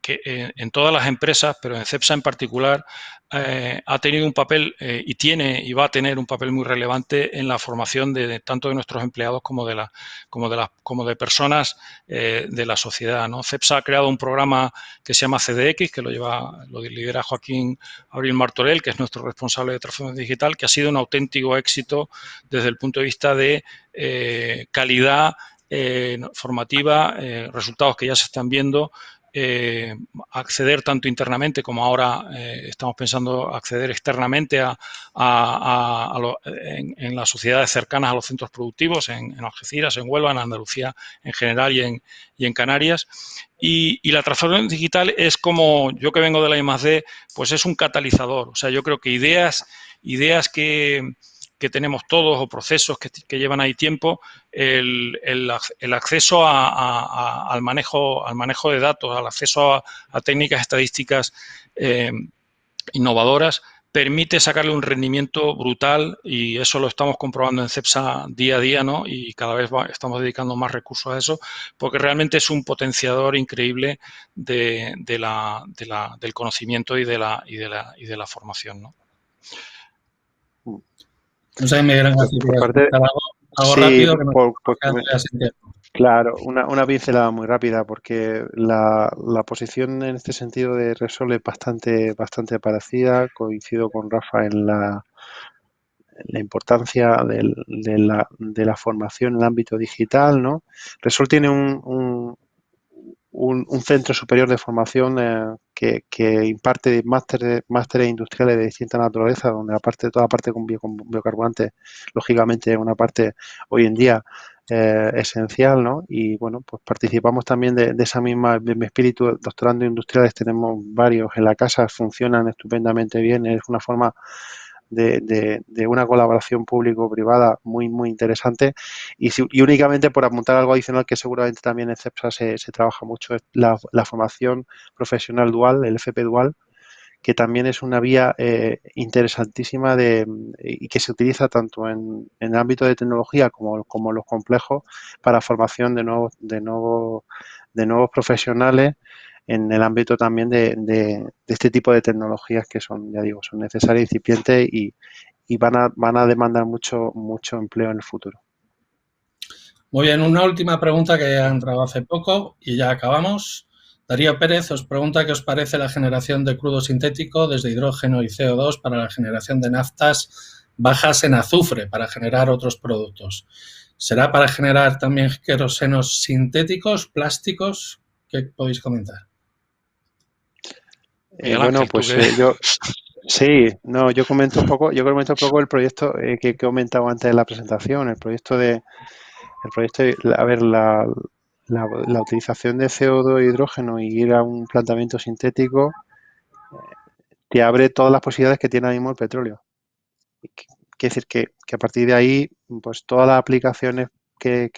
que en todas las empresas, pero en CEPSA en particular, ha tenido un papel y tiene y va a tener un papel muy relevante en la formación de tanto de nuestros empleados como de personas de la sociedad, ¿no? CEPSA ha creado un programa que se llama CDX, que lo lidera Joaquín Abril Martorell, que es nuestro responsable de transformación digital, que ha sido un auténtico éxito desde el punto de vista de calidad formativa, resultados que ya se están viendo acceder tanto internamente como ahora estamos pensando acceder externamente en las sociedades cercanas a los centros productivos, en Algeciras, en Huelva, en Andalucía en general y en Canarias. Y la transformación digital es como, yo que vengo de la I+D, pues es un catalizador. O sea, yo creo que ideas que tenemos todos o procesos que llevan ahí tiempo, el acceso al manejo de datos, al acceso a técnicas estadísticas innovadoras, permite sacarle un rendimiento brutal y eso lo estamos comprobando en CEPSA día a día, ¿no? Y cada vez estamos dedicando más recursos a eso porque realmente es un potenciador increíble del conocimiento y de la formación, ¿no? No sé, Miguel Ángel, si Por quieres parte, comentar algo sí, rápido que nos quedando ya sin tiempo. claro, una pincelada muy rápida, porque la posición en este sentido de Repsol es bastante parecida. Coincido con Rafa en la importancia de la formación en el ámbito digital, ¿no? Repsol tiene un centro superior de formación que imparte másteres industriales de distinta naturaleza, donde toda la parte con biocarburantes, lógicamente, es una parte hoy en día esencial, ¿no? Y bueno, pues participamos también de esa misma de mi espíritu. Doctorando industriales tenemos varios en la casa, funcionan estupendamente bien, es una forma de una colaboración público-privada muy interesante. Y únicamente por apuntar algo adicional que seguramente también en CEPSA se trabaja mucho, es la formación profesional dual, el FP dual, que también es una vía interesantísima y que se utiliza tanto en el ámbito de tecnología como los complejos para formación de nuevos profesionales en el ámbito también de este tipo de tecnologías que son, ya digo, son necesarias, incipientes y van a demandar mucho empleo en el futuro. Muy bien, una última pregunta que ha entrado hace poco y ya acabamos. Darío Pérez os pregunta qué os parece la generación de crudo sintético desde hidrógeno y CO2 para la generación de naftas bajas en azufre para generar otros productos. ¿Será para generar también querosenos sintéticos, plásticos? ¿Qué podéis comentar? Bueno, pues yo comento un poco el proyecto que he comentado antes de la presentación, a ver, la utilización de CO2 e hidrógeno y ir a un planteamiento sintético te abre todas las posibilidades que tiene ahora mismo el petróleo. Quiere decir que a partir de ahí, pues todas las aplicaciones que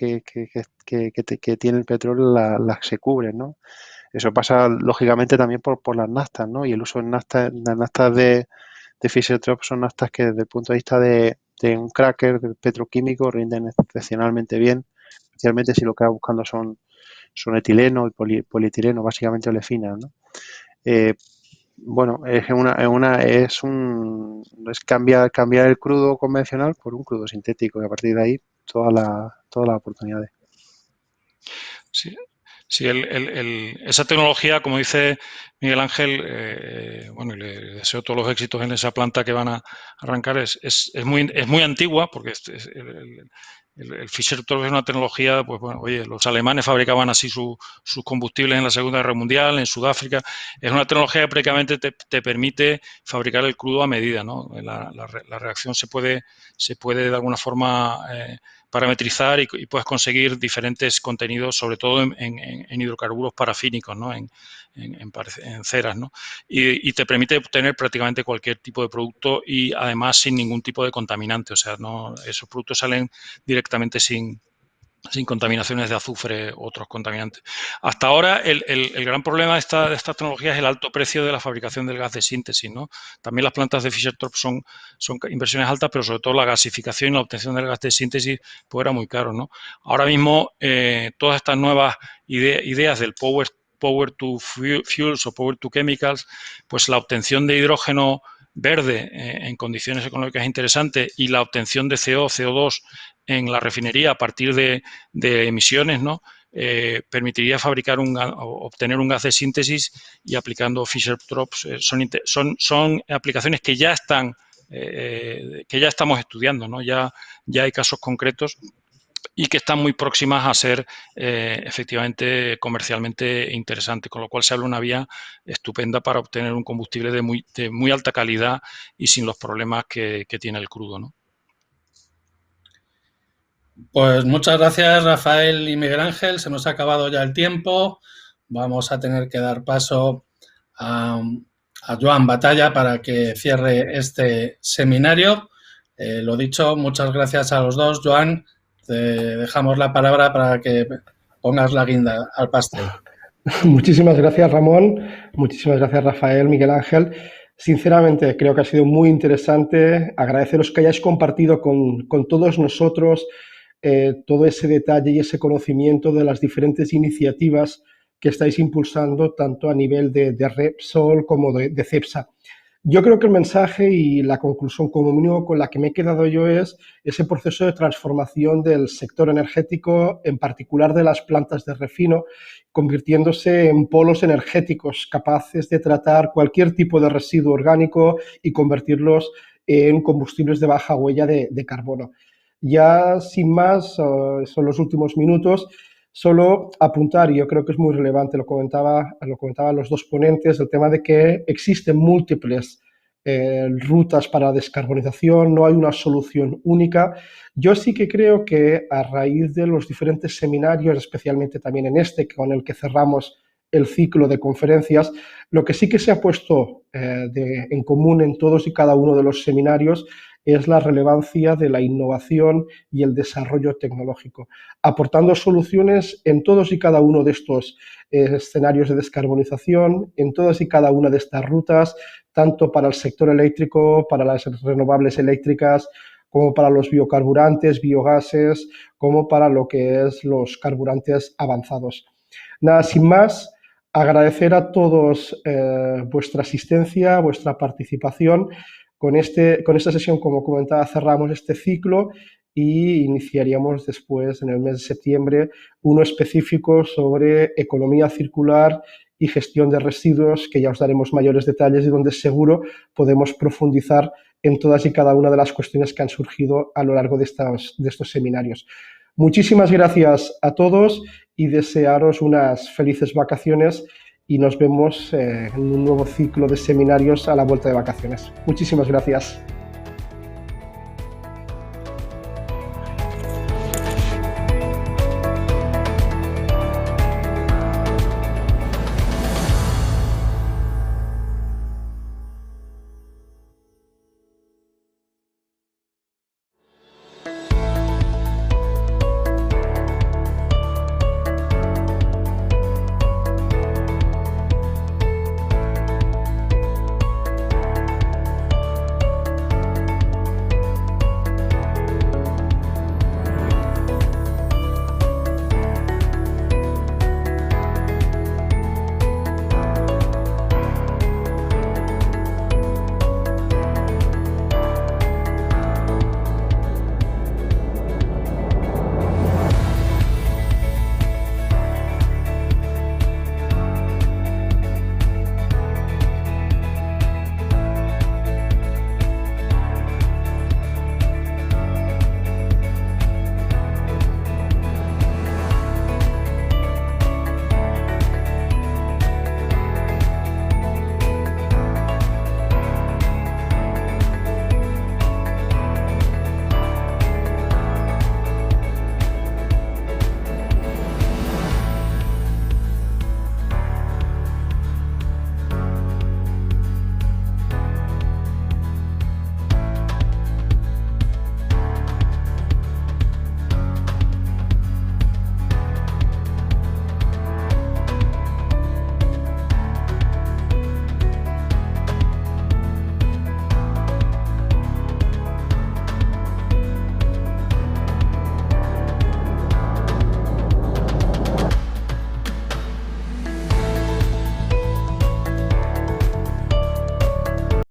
tiene el petróleo las se cubren, ¿no? Eso pasa lógicamente también por las naftas, ¿no? Y el uso en las naftas de Fischer-Tropsch son naftas que desde el punto de vista de un cracker petroquímico rinden excepcionalmente bien, especialmente si lo que va buscando son etileno y polietileno, básicamente olefinas, ¿no? Bueno, es cambiar el crudo convencional por un crudo sintético y a partir de ahí todas las oportunidades. Sí, sí, esa tecnología, como dice Miguel Ángel, bueno, y le deseo todos los éxitos en esa planta que van a arrancar, es muy antigua, porque el Fischer-Tropsch es una tecnología, pues bueno, oye, los alemanes fabricaban así sus combustibles en la Segunda Guerra Mundial, en Sudáfrica. Es una tecnología que prácticamente te permite fabricar el crudo a medida, ¿no? La reacción se puede de alguna forma parametrizar y puedes conseguir diferentes contenidos, sobre todo en hidrocarburos parafínicos, ¿no? En ceras, ¿no? Y te permite obtener prácticamente cualquier tipo de producto y además sin ningún tipo de contaminante. O sea, esos productos salen directamente sin contaminaciones de azufre u otros contaminantes. Hasta ahora, el gran problema de esta tecnología es el alto precio de la fabricación del gas de síntesis, ¿no? También las plantas de Fischer-Tropsch son inversiones altas, pero sobre todo la gasificación y la obtención del gas de síntesis pues era muy caro, ¿no? Ahora mismo, todas estas nuevas ideas del power to fuels o power to chemicals, pues la obtención de hidrógeno verde en condiciones económicas interesantes y la obtención de CO2 en la refinería a partir de emisiones, ¿no? Permitiría obtener un gas de síntesis y aplicando Fischer-Tropsch. Son aplicaciones que ya estamos estudiando, ¿no? Ya hay casos concretos y que están muy próximas a ser efectivamente comercialmente interesantes, con lo cual se abre una vía estupenda para obtener un combustible de muy alta calidad y sin los problemas que tiene el crudo, ¿no? Pues muchas gracias, Rafael y Miguel Ángel. Se nos ha acabado ya el tiempo. Vamos a tener que dar paso a Joan Batalla para que cierre este seminario. Lo dicho, muchas gracias a los dos. Joan, te dejamos la palabra para que pongas la guinda al pastel. Muchísimas gracias, Ramón. Muchísimas gracias, Rafael, Miguel Ángel. Sinceramente, creo que ha sido muy interesante. Agradeceros que hayáis compartido con todos nosotros todo ese detalle y ese conocimiento de las diferentes iniciativas que estáis impulsando, tanto a nivel de Repsol como de Cepsa. Yo creo que el mensaje y la conclusión como mínimo con la que me he quedado yo es ese proceso de transformación del sector energético, en particular de las plantas de refino, convirtiéndose en polos energéticos capaces de tratar cualquier tipo de residuo orgánico y convertirlos en combustibles de baja huella de carbono. Ya sin más, son los últimos minutos, solo apuntar, y yo creo que es muy relevante, lo comentaban los dos ponentes, el tema de que existen múltiples rutas para la descarbonización, no hay una solución única. Yo sí que creo que a raíz de los diferentes seminarios, especialmente también en este, con el que cerramos el ciclo de conferencias, lo que sí que se ha puesto en común en todos y cada uno de los seminarios es la relevancia de la innovación y el desarrollo tecnológico, aportando soluciones en todos y cada uno de estos escenarios de descarbonización, en todas y cada una de estas rutas, tanto para el sector eléctrico, para las renovables eléctricas, como para los biocarburantes, biogases, como para lo que es los carburantes avanzados. Nada, sin más, agradecer a todos vuestra asistencia, vuestra participación. Con esta sesión, como comentaba, cerramos este ciclo y iniciaríamos después, en el mes de septiembre, uno específico sobre economía circular y gestión de residuos, que ya os daremos mayores detalles y donde seguro podemos profundizar en todas y cada una de las cuestiones que han surgido a lo largo de estos seminarios. Muchísimas gracias a todos y desearos unas felices vacaciones y nos vemos en un nuevo ciclo de seminarios a la vuelta de vacaciones. Muchísimas gracias.